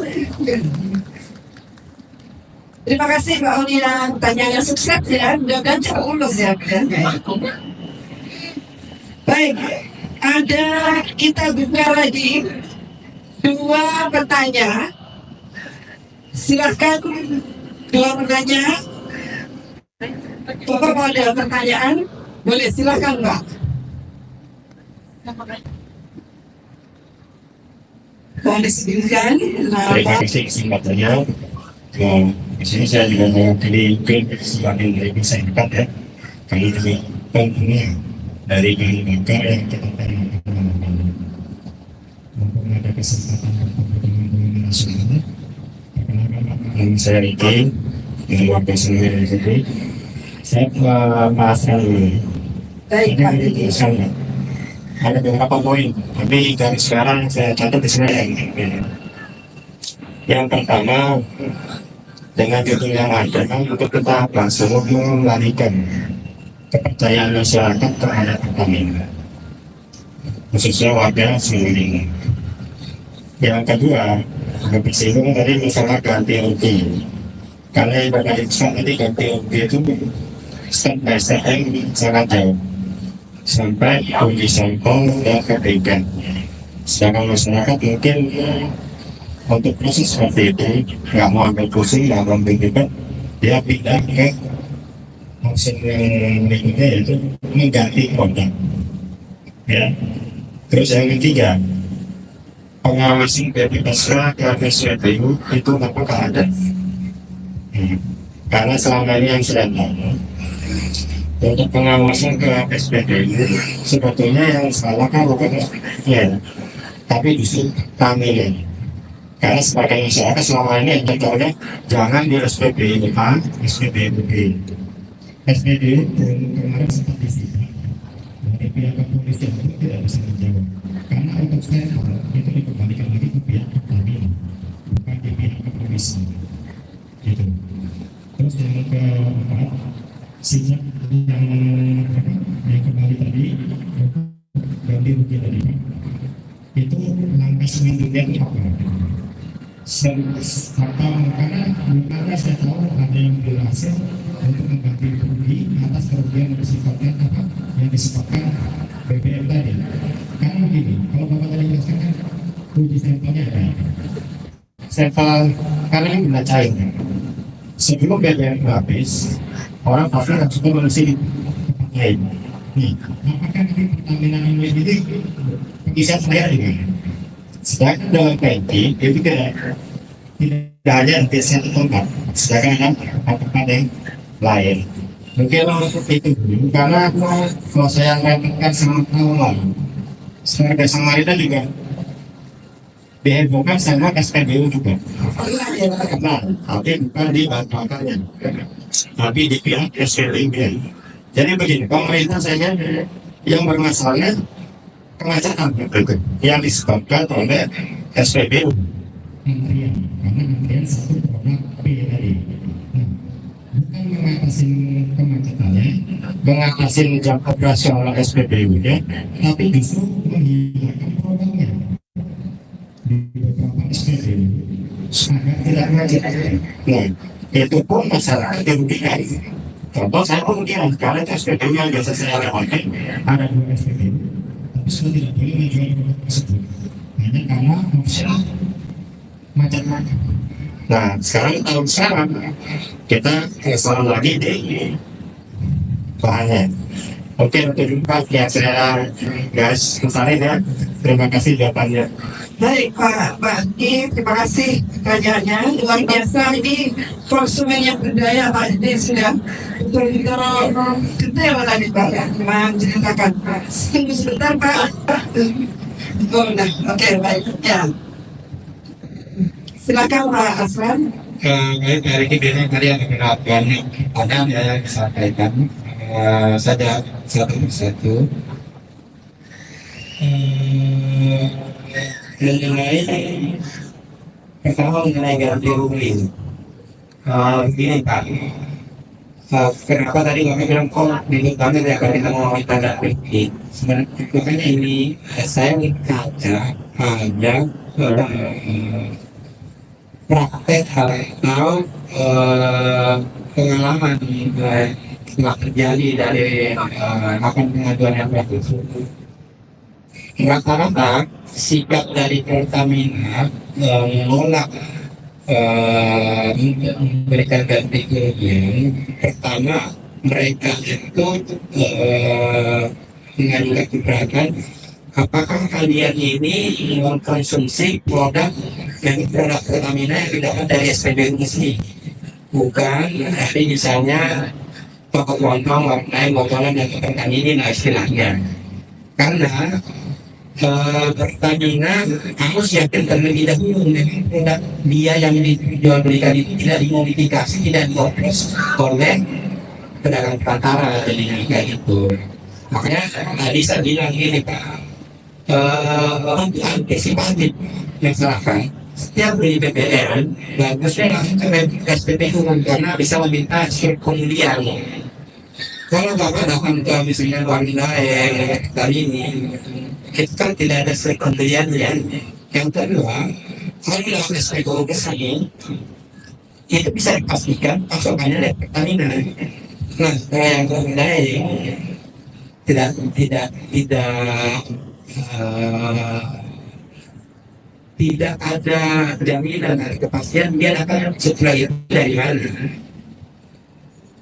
Terima kasih Mbak Olia, tanyanya sukses ya, mudah-mudahan cepat lulus ya. Baik, ada kita buka lagi 2 pertanyaan. Silakan 2 pertanyaan. Bapak mau ada pertanyaan? Boleh, silakan Mbak. Mau disebutkan Terima nama? kasih kesempatannya. Di sini saya juga mau pilih sebagai dari bisa dekat ya. Kami juga tentunya dari lembaga yang kita untuk ada kesempatan pertemuan nasional. Nama saya Riki, dari warga sendiri Riki. Saya bahaskan dulu. Baik, Pak Diki. Ada beberapa poin, tapi dari sekarang saya catat di sini. Yang pertama, dengan judul yang ada untuk kita langsung mengalihkan kepercayaan masyarakat terhadap Pertamina, khususnya warga Samarinda. Yang kedua, bersinggung tadi masalah ganti rugi. Karena ibadah Islam tadi ganti rugi itu step by step yang sangat jauh sampai uji sampel dan ketiga. Sedangkan masyarakat mungkin untuk proses seperti itu nggak mau ambil pusing, nggak mau ambil ribet, dia pindah ke opsi yang berikutnya yaitu mengganti produk. Ya. Terus yang ketiga, pengawasan PPSK ke SPBU itu apakah ada? Karena selama ini yang sedang untuk pengawasan ke SPBU sebetulnya yang salah kan bukan SPBU, tapi justru kami ini. Karena sebagai masyarakat selama ini yang contohnya jangan di SPBU A, SPBU B. SPBU kemarin sempat disita dari pihak kepolisian itu tidak bisa menjawab. Karena untuk stempel itu dikembalikan lagi ke pihak Pertamina, bukan di pihak kepolisian. Gitu. Terus yang keempat, sejak yang kembali tadi ganti rugi tadi itu langkah selanjutnya itu apa? Karena saya tahu ada yang berhasil untuk mengganti rugi atas kerugian yang disebabkan apa? Yang disebabkan BBM tadi. Karena begini, kalau Bapak tadi jelaskan kan uji sampelnya ada. Sampel karena ini benda cair. Sebelum BBM habis, orang pasti langsung mengisi di tempat lain. Nih, apakah nanti Pertamina ini pengisian saya dengan? Sedangkan dalam tanki itu tidak hanya biasanya tempat, sedangkan tempat yang lain. Mungkin itu dulu, karena kalau saya mengatakan sama tahun lalu, sebenarnya Samarinda juga dihebohkan sama SPBU juga. Karena tapi bukan di bantuannya, tapi di pihak SPBU. Jadi begini, pemerintah saya yang bermasalahnya kemacetan yang disebabkan oleh SPBU. Antrian, karena antrian satu produk B tadi. Bukan mengatasi kemacetannya, mengatasi jam operasional SPBU nya, tapi justru menghilangkan produknya di beberapa SPBU agar tidak macet. Nah, itu pun masyarakat dirugikan. Contoh saya kemudian karena SPBU yang biasa saya lewati ada 2 SPBU. Sudah tidak boleh menjual produk tersebut hanya karena opsi macet-macet. Nah sekarang tahun sekarang kita selalu lagi di bahannya. Oke, untuk jumpa ya saya guys kemarin ya. Terima kasih jawabannya. Baik Pak Bakti, terima kasih kajiannya luar biasa. Ini konsumen yang berdaya Pak ini sudah betul-betul kecewa lagi Pak ya, menceritakan. Tunggu sebentar Pak. Oh, nah, oke baik ya. Silakan Pak Aslan. Baik, hari ini tadi ada pengakuan ada yang disampaikan saja satu persatu. Mengenai pertama mengenai ganti rugi. Begini Pak, kenapa tadi kami bilang kok minggu kami akan kita mau minta ganti rugi? Sebenarnya ini saya kaca ada praktek atau pengalaman telah terjadi dari akan pengaduan yang berlaku. Rata-rata sikap dari Pertamina menolak memberikan ganti kerugian. Pertama, mereka itu mengajukan keberatan, apakah kalian ini mengkonsumsi produk yang produk Pertamina yang didapat dari SPBU sendiri? Bukan, tapi misalnya toko lontong, warna, botolan, dan Pertamina istilahnya. Karena Pertamina harus yakin terlebih dahulu dengan produk dia yang dijual belikan itu tidak dimodifikasi, tidak dioplos oleh pedagang perantara kayak gitu. Makanya tadi saya bilang gini Pak, untuk antisipatif misalkan setiap beli BBM bagusnya langsung ke SPBU karena bisa meminta kemudian. Kalau Bapak datang ke misalnya Warna kali ini itu kan tidak ada sekonderian ya. Yang kedua, kalau dilakukan SPBU kesini itu bisa dipastikan pasokannya dari Pertamina. Nah, yang kedua tidak ada jaminan dan kepastian dia akan supply dari mana.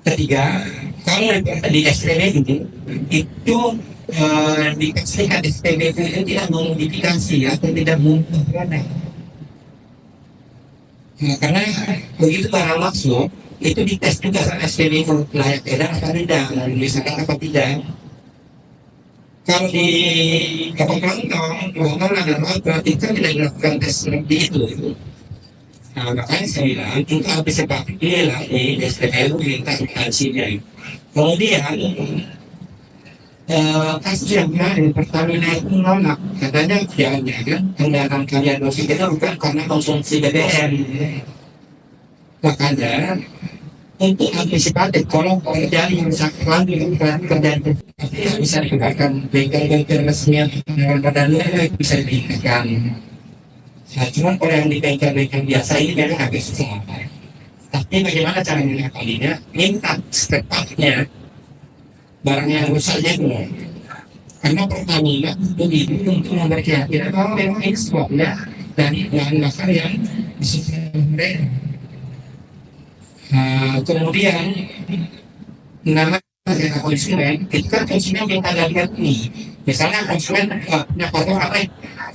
Ketiga, kalau di SPB itu dikasihkan SPBU itu tidak memodifikasi atau tidak memperbanyak. Nah, karena begitu barang masuk itu dites juga sama SPBU layak edar apa tidak, misalkan apa tidak. Kalau di kapal kantong, bohongan adalah berarti kan tidak dilakukan tes seperti itu. Nah, makanya saya bilang, kita habis sepak dia lah di SPBU minta hasilnya. Kemudian, kasus yang kemarin Pertamina itu menolak, katanya jangan-jangan kendaraan kalian dosis itu bukan karena konsumsi BBM. Makanya, untuk antisipatif, kalau terjadi misalkan lagi terjadi tidak bisa dikatakan bengkel-bengkel resmi dengan badannya bisa dikatakan. Nah, cuma kalau yang di bengkel-bengkel biasa ini memang agak susah. Tapi bagaimana cara mengakalinya? Minta secepatnya barang yang rusaknya itu. Karena Pertamina begitu untuk memperkirakan bahwa memang ekspornya dari bahan bakar yang disukai mereka. Kemudian nama konsumen itu kan konsumen yang kita lihat nih, misalnya konsumen punya kotor apa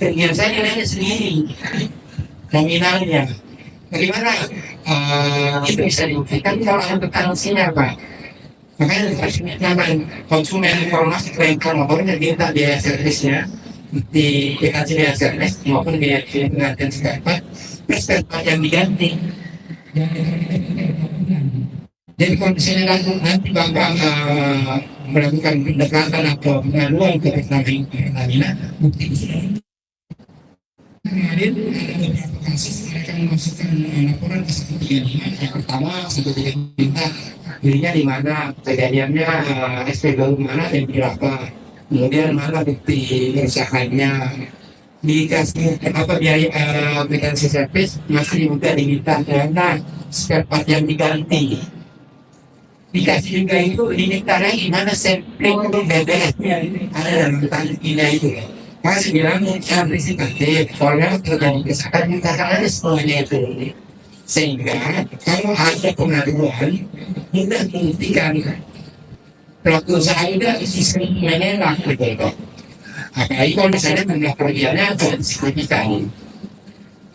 kerugian saya nilainya sendiri nominalnya bagaimana itu bisa dibuktikan kalau ada tangsinya Pak. Makanya konsumen informasi kelengkapan motornya kita biaya servisnya di biaya servis maupun biaya penggantian sekat plus yang diganti. Jadi kalau misalnya nanti Bapak melakukan pendekatan atau pengaduan ke Pertamina, bukti kemarin beberapa kasus mereka memasukkan laporan ke 135. Yang pertama 135 dirinya di mana kejadiannya SPBU mana dan berapa, kemudian mana bukti kerusakannya, dikasih apa biaya aplikasi servis masih juga diminta karena spare part yang diganti. Dikasih juga itu diminta lagi mana sampling untuk BBS-nya ada dalam Pertamina itu. Masih bilang jangan risikatif, soalnya terjadi kesalahan karena ada semuanya itu. Sehingga kalau ada pengaduan mudah membuktikan pelaku usaha udah sistem menelak gitu. Apalagi kalau misalnya jumlah kerugiannya signifikan.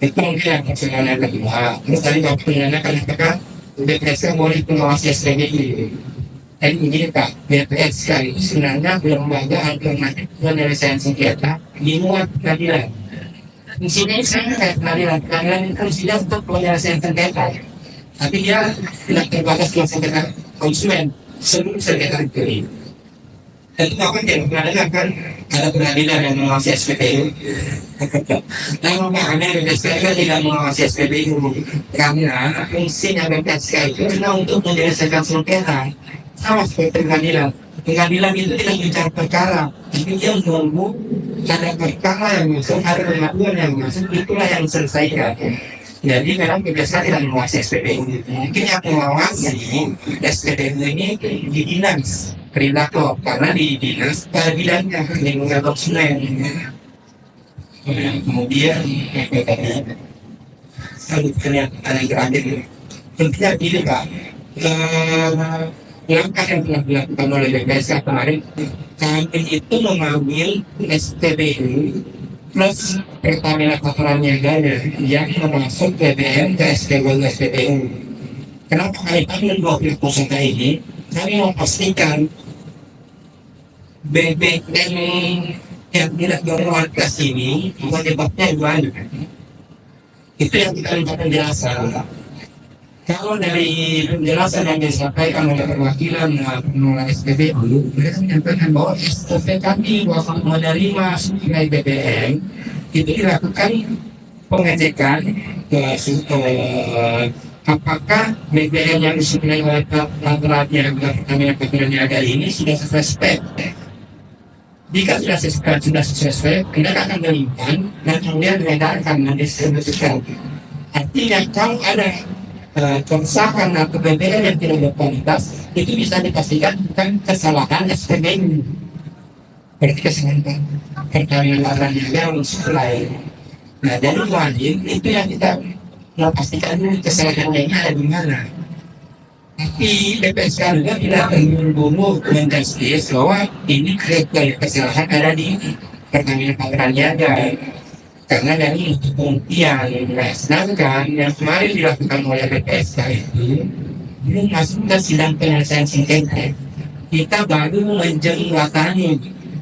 Itu mungkin yang persoalan yang kedua. Terus tadi Bapak menanyakan apakah BPSK boleh mengawasi SPBU. Dan begini Pak, BPSK itu sebenarnya lembaga alternatif penyelesaian sengketa di luar pengadilan. Fungsinya sama kayak pengadilan itu fungsinya untuk penyelesaian sengketa. Tapi dia tidak terbatas dengan sengketa konsumen sebelum sengketa itu. Dan itu Bapak tidak pengadilan kan ada pengadilan yang mengawasi SPBU. Namun makanya BPSK tidak mengawasi SPBU karena fungsinya BPSK itu adalah untuk menyelesaikan sengketa. Sama seperti pengadilan. Pengadilan itu tidak bicara perkara, tapi dia menunggu ada perkara yang masuk, ada pengaduan yang masuk, itulah yang diselesaikan. Jadi memang BPSK tidak mengawasi SPBU. Mungkin yang mengawasi SPBU ini di dinas perilaku, karena di dinas bidangnya perlindungan konsumen. Kemudian kalau terlihat ada yang terakhir, tentunya gini Pak. Langkah yang telah dilakukan oleh BPSK kemarin, kami itu mengambil SPBU plus Pertamina Kotoran Niaganya yang memasuk BBM ke SPBU. Kenapa kami ambil 20% ini? Kami memastikan BBM yang tidak berkualitas ini penyebabnya banyak. Itu yang kita minta penjelasan. Kalau dari penjelasan yang disampaikan oleh perwakilan pengelola SPBU, mereka menyampaikan bahwa SOP kami bahwa menerima sungai BBM itu dilakukan pengecekan apakah BBM yang disuplai oleh laboratorium Pertamina Kotoran Niaga ini sudah sesuai spek. Jika sudah sesuai spek, kita akan menyimpan dan kemudian mengedarkan dan distribusikan. Artinya kalau ada kerusakan atau BBM yang tidak berkualitas itu bisa dipastikan bukan kesalahan SPBU, berarti kesalahan Pertamina Kotoran Niaga mensuplai. Nah dari wajib itu yang kita pastikan dulu kesalahannya ini ada di mana. Tapi PPSK juga tidak terburu-buru menjustis bahwa ini kesalahan ada di Pertamina Patraniaga Niaga. Karena dari pembuktian, nah, sedangkan yang kemarin dilakukan oleh PPSK itu belum masuk ke sidang penyelesaian sengketa. Kita baru menjembatani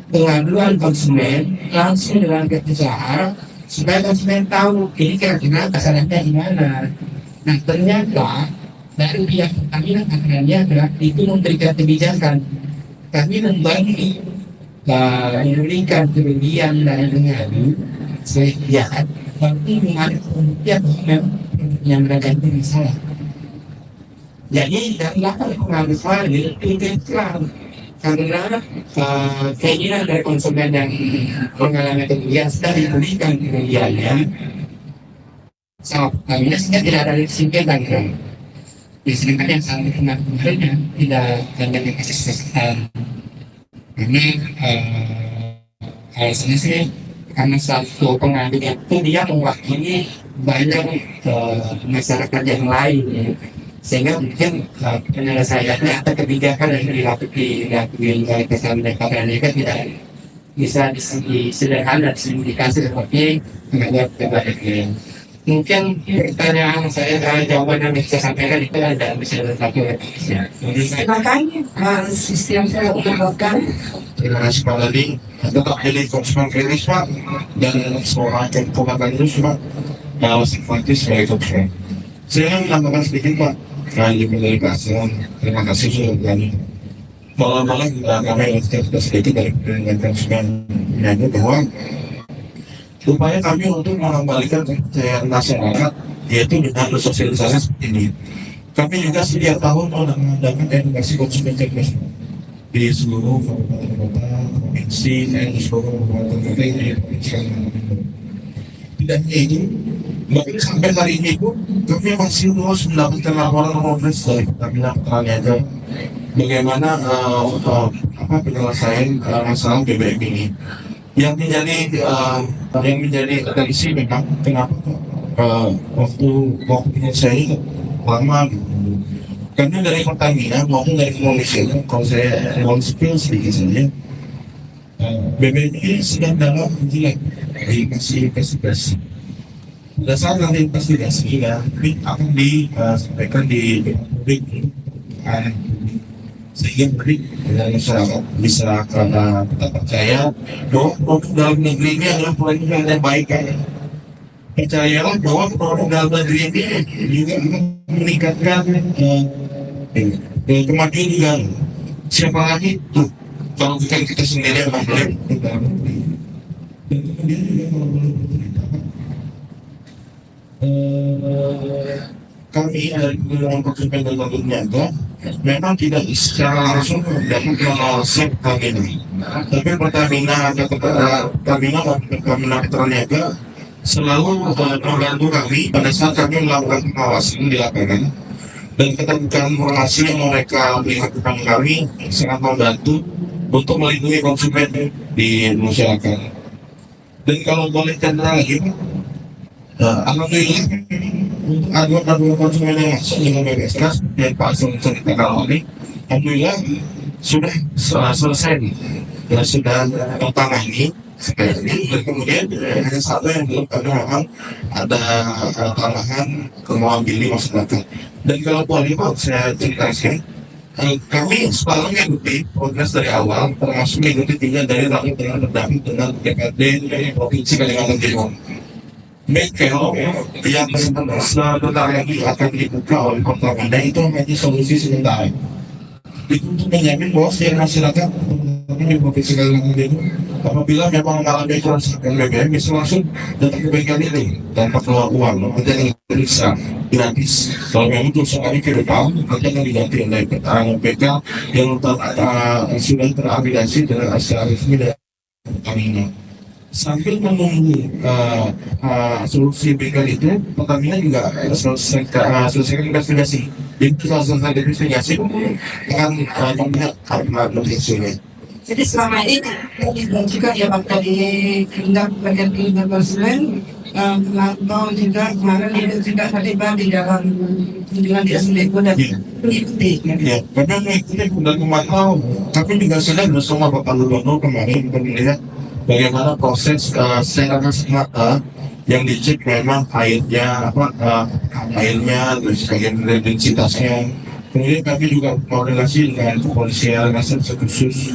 pengaduan konsumen langsung dengan pengusaha supaya konsumen tahu ini kira-kira kesalahannya di mana. Nah ternyata dari pihak Pertamina Patraniaga itu memberikan kebijakan. Kami membantu memberikan kerugian dan mengadu sejahat, tapi mengaduk pembuktian yang mereka itu masalah. Jadi dari latar pengaduan itu iklan karena keinginan dari konsumen yang mengalami kerugian sudah dipulihkan kerugiannya. So, kami sehingga tidak ada sengketa kan. Sedangkan yang saat kemarin tidak terjadi kasus kesalahan. Karena alasannya sih karena satu pengadu itu dia mewakili banyak masyarakat yang lain ya. Sehingga mungkin penyelesaiannya atau kebijakan yang dilakukan oleh Pertamina Patraniaga tidak bisa disederhana disimplifikasi seperti menganggap kebaiknya. Mungkin pertanyaan saya jawaban yang bisa sampaikan itu ada bisa satu ya. Makanya sistem saya usulkan Terima kasih Pak Ladi. Tetap pilih konsumen kritis Pak, dan semua tempohkan terus Pak. Kalau simpatis sebagai konsumen. Saya menambahkan sedikit Pak. Kali dari Kasihan, terima kasih sudah berani. Malah kami sedikit dari dengan konsumen menyanyi bahwa upaya kami untuk mengembalikan kepercayaan masyarakat yaitu dengan bersosialisasi seperti ini. Kami juga setiap tahun mengadakan edukasi konsumen cerdas di seluruh kabupaten kota, provinsi, dan di seluruh kabupaten kota di provinsi. Tidak hanya itu, bahkan sampai hari ini pun kami masih terus mendapatkan laporan progres dari Pertamina Patraniaga bagaimana penyelesaian masalah BBM ini. Yang menjadi atensi memang kenapa waktu saya lama gitu. Karena dari Pertamina maupun dari Indonesia, kalau saya mau spill sedikit saja, BBM ini sedang dalam ujian masih investigasi. Pada saat nanti investigasi akan disampaikan di publik, sehingga publik dan masyarakat bisa kita percaya bahwa produk dalam negeri ini adalah produk yang baik kan. Percayalah bahwa produk dalam negeri ini juga akan meningkatkan kemajuan juga. Siapa lagi tuh kalau bukan kita sendiri yang memulai dalam negeri. Dan kemudian juga kalau boleh bercerita kami dari Kementerian Konsumen dan Produk Niaga memang tidak secara langsung dapat mengawasi Pertamina. Tapi Pertamina Patraniaga selalu membantu kami pada saat kami melakukan pengawasan di lapangan. Dan ketika informasi yang mereka berikan kepada kami sangat membantu untuk melindungi konsumen di masyarakat. Dan kalau boleh tanda lagi, alhamdulillah untuk aduan konsumen yang masuk dengan BPSK dan Pak Sun ceritakan ini, alhamdulillah sudah selesai dan sudah tertangani sekali. Dan kemudian hanya satu yang belum memang ada tambahan mewakili masyarakat. Dan kalau boleh Pak saya ceritakan, kami selalu mengikuti progres dari awal, termasuk mengikuti 3 dari rakyat dengan berdamping dengan DPRD Provinsi Kalimantan Timur. Mekel yang sebentar lagi akan dibuka oleh Pertamina itu menjadi solusi sementara. Itu untuk menjamin bahwa setiap masyarakat di Provinsi Kalimantan Timur apabila memang mengalami kerusakan BBM bisa langsung datang ke bengkel ini tanpa keluar uang, nanti yang bisa gratis. Kalau memang kerusakan ke depan nanti akan diganti oleh bengkel yang sudah terafiliasi dengan acara resmi dari Pertamina. Sambil menunggu solusi bengkel itu, Pertamina juga selesaikan investigasi. Jadi setelah selesai investigasi akan melihat apa hasilnya. Jadi selama ini juga ya Pak dari tindak bagian konsumen Mau juga kemarin itu juga terlibat di dalam kunjungan di SLB dan mengikuti. Ya, karena ini udah memantau, tapi juga sudah bersama Bapak Gubernur kemarin melihat bagaimana proses secara semata yang dicek memang airnya terus bagian densitasnya. Kemudian kami juga koordinasi dengan kepolisian Resort khusus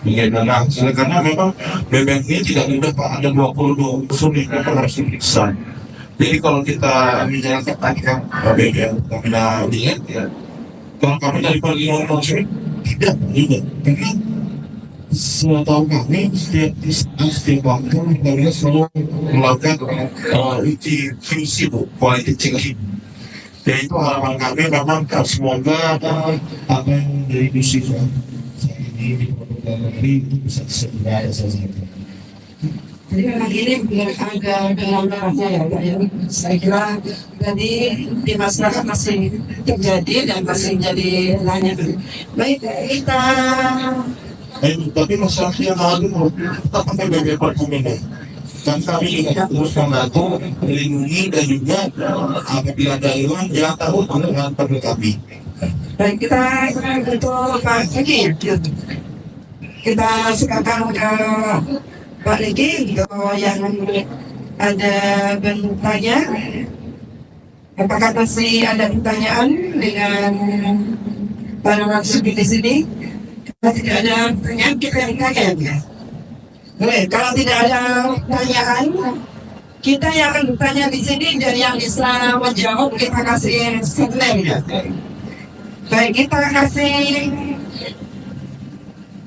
bagaimana hasilnya, karena memang BBM ini tidak mudah Pak, ada 22 unsur yang memang harus diperiksa. Jadi kalau kita menjalankan tadi kan BBM kami lihat ya, kalau kami dari perlindungan konsumen tidak juga, karena setahu kami setiap waktu kami selalu melakukan uji QC bu, quality checking. Jadi itu harapan kami memang semoga apa yang dari misi ini di negeri itu bisa segera selesai. Jadi memang ini agak dalam darahnya ya Pak ya. Saya kira tadi di masyarakat masih terjadi dan masih jadi nanya. Baik, kita Tapi masyarakat yang lalu tetap pakai BBM Perkumene. Dan kami juga terus membantu melindungi dan juga apabila ada ilang jangan tahu dengan perlu kami. baik kita untuk Pak Riki. Kita silakan ke Pak Riki untuk yang ada bertanya. Apakah masih ada pertanyaan dengan para narasumber di sini? Kalau tidak ada pertanyaan, kita yang tanya. Boleh, kalau tidak ada pertanyaan, kita yang akan bertanya di sini dan yang bisa menjawab kita kasih segmen. Baik,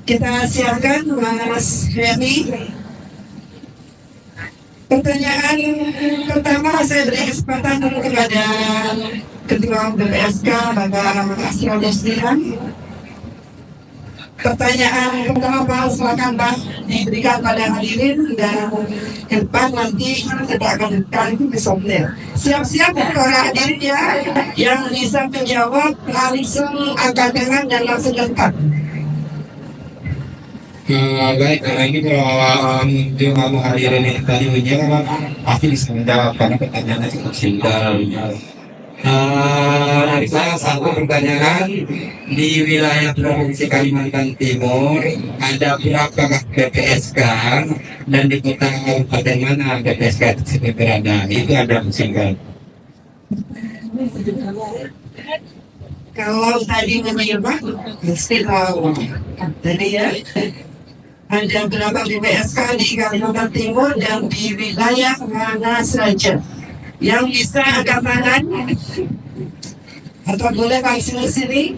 kita siapkan Mas Hemi. Pertanyaan pertama saya beri kesempatan dulu kepada Ketua BPSK Bapak Asrul Desdiran. Pertanyaan pertama Pak, silakan Pak diberikan pada hadirin dan ke depan nanti kita akan berikan itu ke software. Siap-siap para hadirin ya, yang bisa menjawab langsung angkat tangan dan langsung lengkap. Baik, karena ini kalau dia mau hadirin ini tadi menjawab, pasti bisa menjawab karena pertanyaannya cukup singkat. Saya satu pertanyaan, di wilayah Provinsi Kalimantan Timur ada berapa BPSK dan di kota kabupaten mana BPSK tersebut berada? Itu ada singkat. Kalau tadi menyebut, mesti tahu. Jadi ya, ada berapa BPSK di Kalimantan Timur dan di wilayah mana saja? Yang bisa angkat tangan atau boleh langsung ke sini.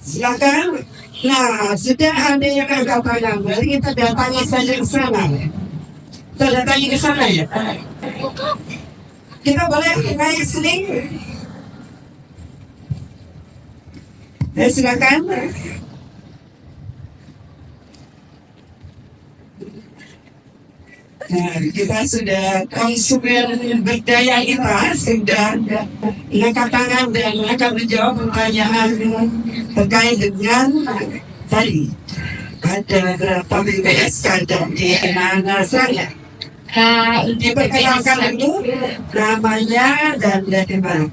Silakan. Nah, sudah ada yang angkat tangan, berarti kita datangi saja ke sana. Kita datangi ke sana ya. Kita boleh naik sini. Silakan. Nah, kita sudah konsumen berdaya kita sudah angkat tangan dan akan menjawab pertanyaan terkait dengan tadi ada berapa BPSK dan di mana saja. Diperkenalkan dulu namanya dan dari mana.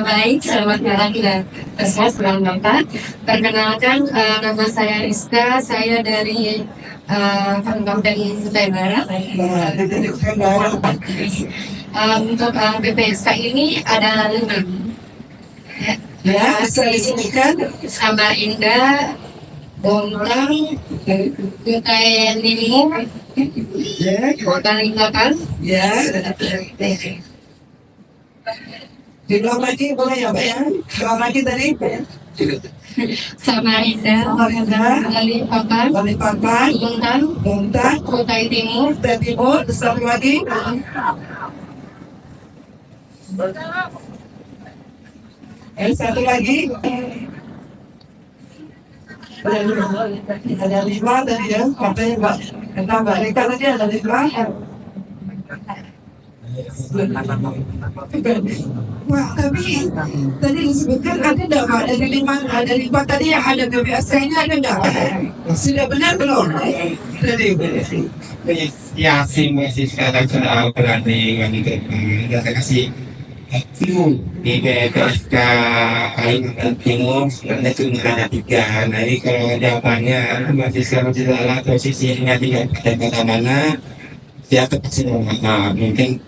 Baik, selamat malam dan selamat datang. Perkenalkan, nama saya Rizka, saya dari Kabupaten Kutai Barat. Untuk BPSK ini ada 5. Ya, saya sebutkan Samarinda, Bontang, Kutai Timur, ya, Kalimantan. ya. Diulang lagi boleh ya Pak ya? Diulang lagi tadi. Samarinda, Balikpapan, Balikpapan, Bontang, Kutai Timur, Kutai Timur, satu lagi. Satu lagi. Ada 5 tadi ya, katanya Mbak Rika tadi ada 5. Wah, tapi tadi disebutkan ada enggak Pak? Dari 4 tadi yang ada BPSK-nya ada enggak? Sudah benar belum? Tadi. Ya sih masih sekarang sudah berani wanita kita kasih clue di BPSK Kalimantan Timur sebenarnya itu ada 3. Nah ini kalau jawabannya masih sekarang tidak salah posisinya di kata mana siapa pasti mungkin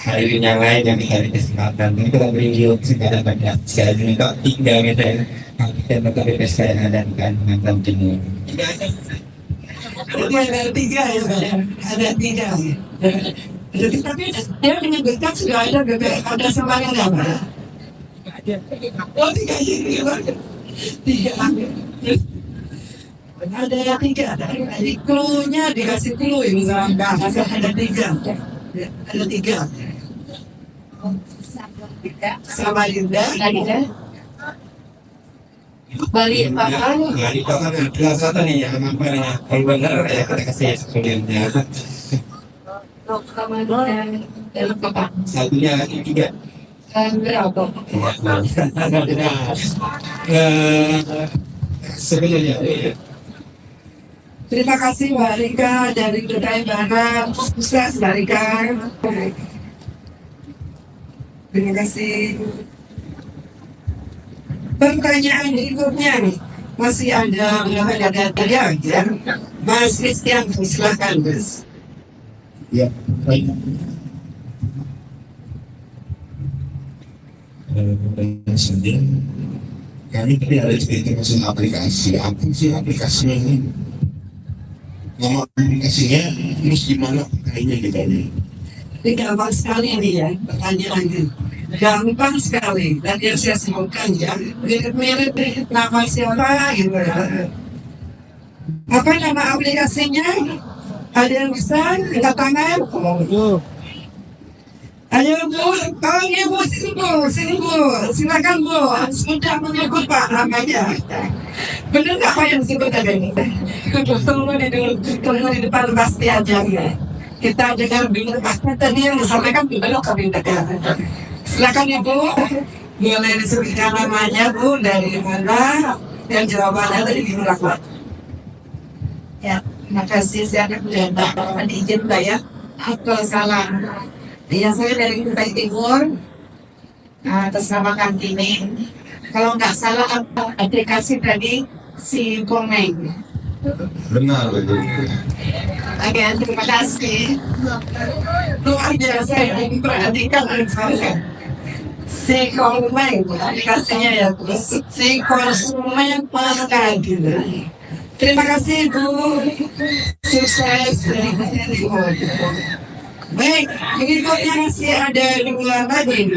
hari yang lain yang dikasih kesempatan itu beri segala banyak sekali untuk 3 meter kita bakal BPSK yang ada di Kalimantan Timur. Jadi ada 3 ya Pak? Ada 3. Jadi tapi dia menyebutkan sudah ada ada Samarinda Pak? Oh 3 ini Pak? 3. Ada 3. Jadi clue-nya dikasih clue misalnya ada 3. Ada 3. Samarinda. Bali Papan. Bali Papan adalah satu nih yang namanya kalau benar ya kita kasih sebelumnya. Kemudian dalam Papan. Satunya lagi 3. Berapa? Sebelumnya. Terima kasih Mbak Rika dari Dutai Barat, sukses Mbak Rika. Terima kasih. Pertanyaan berikutnya nih, masih ada 3 ya. Mas Christian, silakan Mas. Ya, baik. Sendiri, kami tadi ada cerita masalah aplikasi. Apa sih aplikasinya ini? Nama aplikasinya terus gimana pakainya gitu nih? Ini gampang sekali nih ya pertanyaannya. Gampang sekali dan yang saya sebutkan ya mirip-mirip nama siapa gitu ya. Apa nama aplikasinya? Ada yang bisa angkat tangan? Ayo Bu, panggil Bu, sini Bu, silakan Bu, sudah menyebut Pak namanya. Benar nggak Pak yang disebut tadi? Tunggu di depan pasti aja ya. Kita dengar dulu pasti tadi yang disampaikan belum kami dengar. Silakan Ibu, boleh disebutkan namanya Bu, dari mana, dan jawabannya tadi di belakang. Ya, terima kasih. Saya akan menjawab izin Mbak ya. Atau salah. Ya, saya dari Dutai Timur, atas nama Kantini. Kalau nggak salah aplikasi tadi si Komeng. Benar betul. Oke, terima kasih. Luar biasa ya, perhatikan saya. Si Komeng, aplikasinya ya, si Konsumen Pakai gitu. Terima kasih Bu, sukses. Baik, berikutnya masih ada 2 lagi.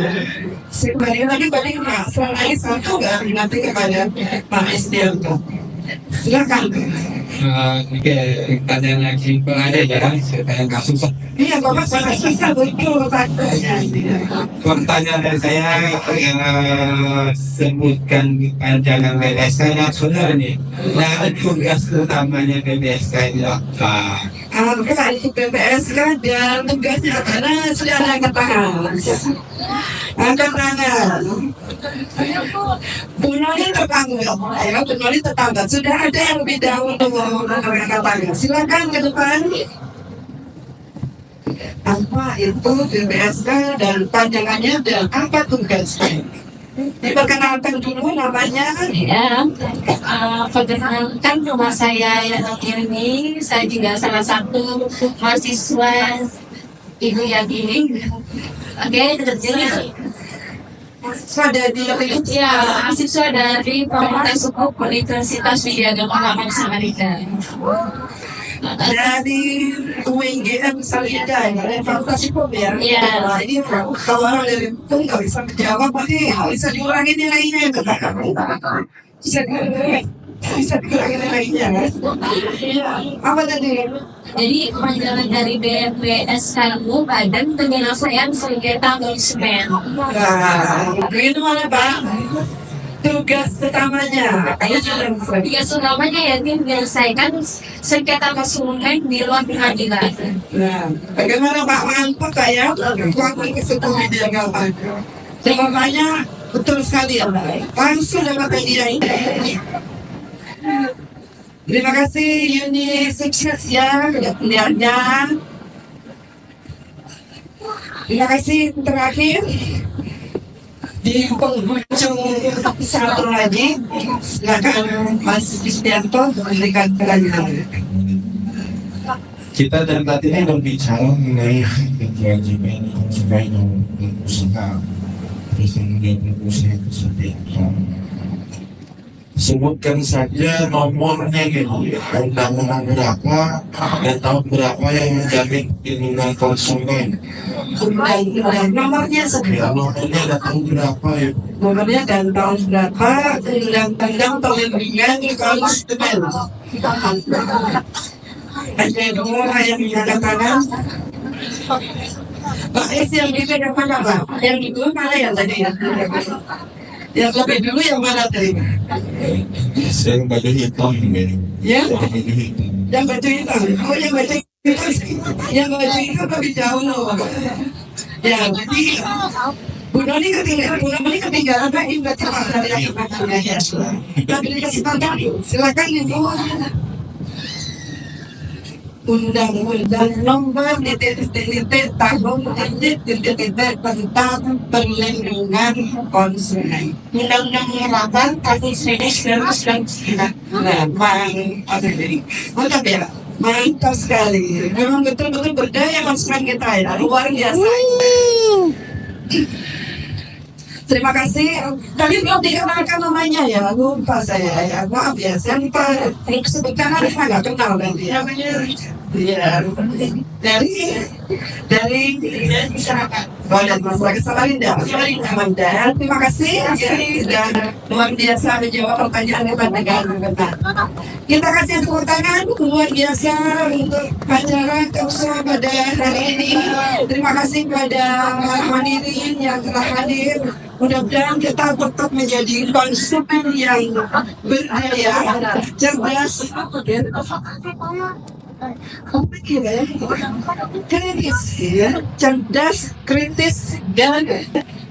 Sekali lagi balik Pak, selain 1 nggak nanti kepada Pak Esdianto. Silakan. Oke, pertanyaan lagi ada ya, saya nggak susah. Iya Bapak, saya susah betul Pak. Pertanyaan dari saya sebutkan panjangan BPSK yang benar nih. Nah, tugas utamanya BPSK itu apa? Kita itu BPSK dan tugasnya karena sudah ada angkat tangan. Angkat tangan. Punyanya tetangga, ya punyanya tetangga. Sudah ada yang lebih dahulu angkat tangan. Silakan ke depan. Apa itu BPSK dan panjangannya dan apa tugasnya? Diperkenalkan dulu namanya. Ya, perkenalkan rumah saya ini. Saya juga salah satu mahasiswa Ibu Yadini. Oke, jadi Sudah di ya mahasiswa dari Fakultas Hukum Universitas Widyagama Samarinda. dari UNGM Samarinda ya, Fakultas Hukum ya. Iya. Nah, ini kalau orang dari itu nggak bisa menjawab, berarti bisa dikurangi nilainya. Bisa dikurangi nilainya. Iya. Apa tadi? Jadi panjangan dari BPSK itu Badan Penyelesaian Sengketa Konsumen. Nah, itu mana Pak? tugas utamanya. Ayo sudah bisa. Tugas utamanya ya menyelesaikan sengketa konsumen di luar pengadilan. Nah, bagaimana Pak Manto kayak wakil ketua media gampang. Jawabannya betul sekali ya, langsung dapat hadiah ini. Terima kasih Yuni, sukses ya kerjaannya. Terima kasih terakhir di penghujung satu lagi, silakan Mas Kristianto memberikan kelanjutan. Kita dari tadi ini berbicara mengenai kewajiban konsumen usaha, terus kemudian usaha itu seperti apa. Sebutkan saja nomornya gitu, undang-undang berapa dan tahun berapa yang menjamin perlindungan konsumen. Nomornya Ya, segera. nomornya dan tahun berapa ya. Nomornya dan tahun berapa, undang-undang perlindungan konsumen. Ada dua yang menyatakan Pak S yang dipegang mana Pak? Yang itu mana yang tadi ya? Yang lebih dulu yang mana tadi? Saya baju hitam ini. Ya? Baju hitam. Yang baju hitam. Oh, yang baju hitam. Yang baju hitam lebih jauh loh. Ya, jadi Bu Doni ketinggalan Pak. Ini berarti Pak dari yang sebagainya ya. Tapi dikasih kesempatan. Silakan Ibu. Undang-undang nomor tahun tentang perlindungan konsumen. Undang-undang 8 tahun 1999. Mantap ya, mantap sekali. Memang betul-betul berdaya konsumen kita ya, luar biasa. Terima kasih. Tadi belum dikenalkan namanya ya, lupa saya ya. Maaf ya, saya lupa sebutkan nama nggak kenal nanti. Iya, dari masyarakat. Oh, dan masyarakat Samarinda. Terima kasih dan luar biasa menjawab pertanyaan yang dengan benar. Kita kasih tepuk tangan luar biasa untuk acara Kausa pada hari ini. Terima kasih kepada para hadirin yang telah hadir. Mudah-mudahan kita tetap menjadi konsumen yang berdaya, cerdas, kritis, ya, cerdas, kritis, dan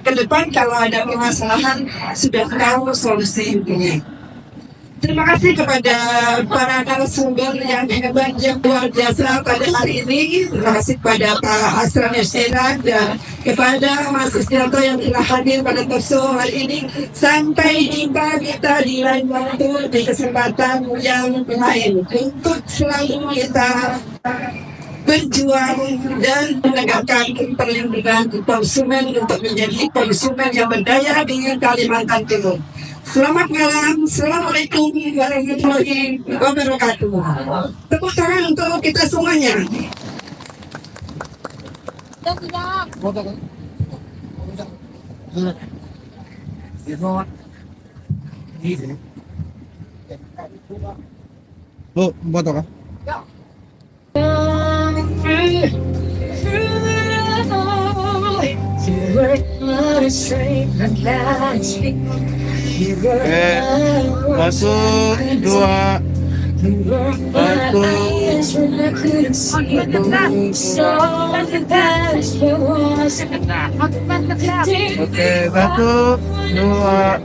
ke depan kalau ada permasalahan sudah tahu solusi ini. Terima kasih kepada para narasumber yang hebat yang luar biasa pada hari ini. Terima kasih kepada Pak Asran Yusera dan kepada Mas Kristianto yang telah hadir pada talkshow hari ini. Sampai jumpa kita di lain waktu di kesempatan yang lain untuk selalu kita berjuang dan menegakkan perlindungan konsumen untuk menjadi konsumen yang berdaya di Kalimantan Timur. Selamat malam, Assalamualaikum warahmatullahi wabarakatuh. Tepuk tangan untuk kita semuanya. Bu, foto kah? Masuk 2. Oke, 1, 2.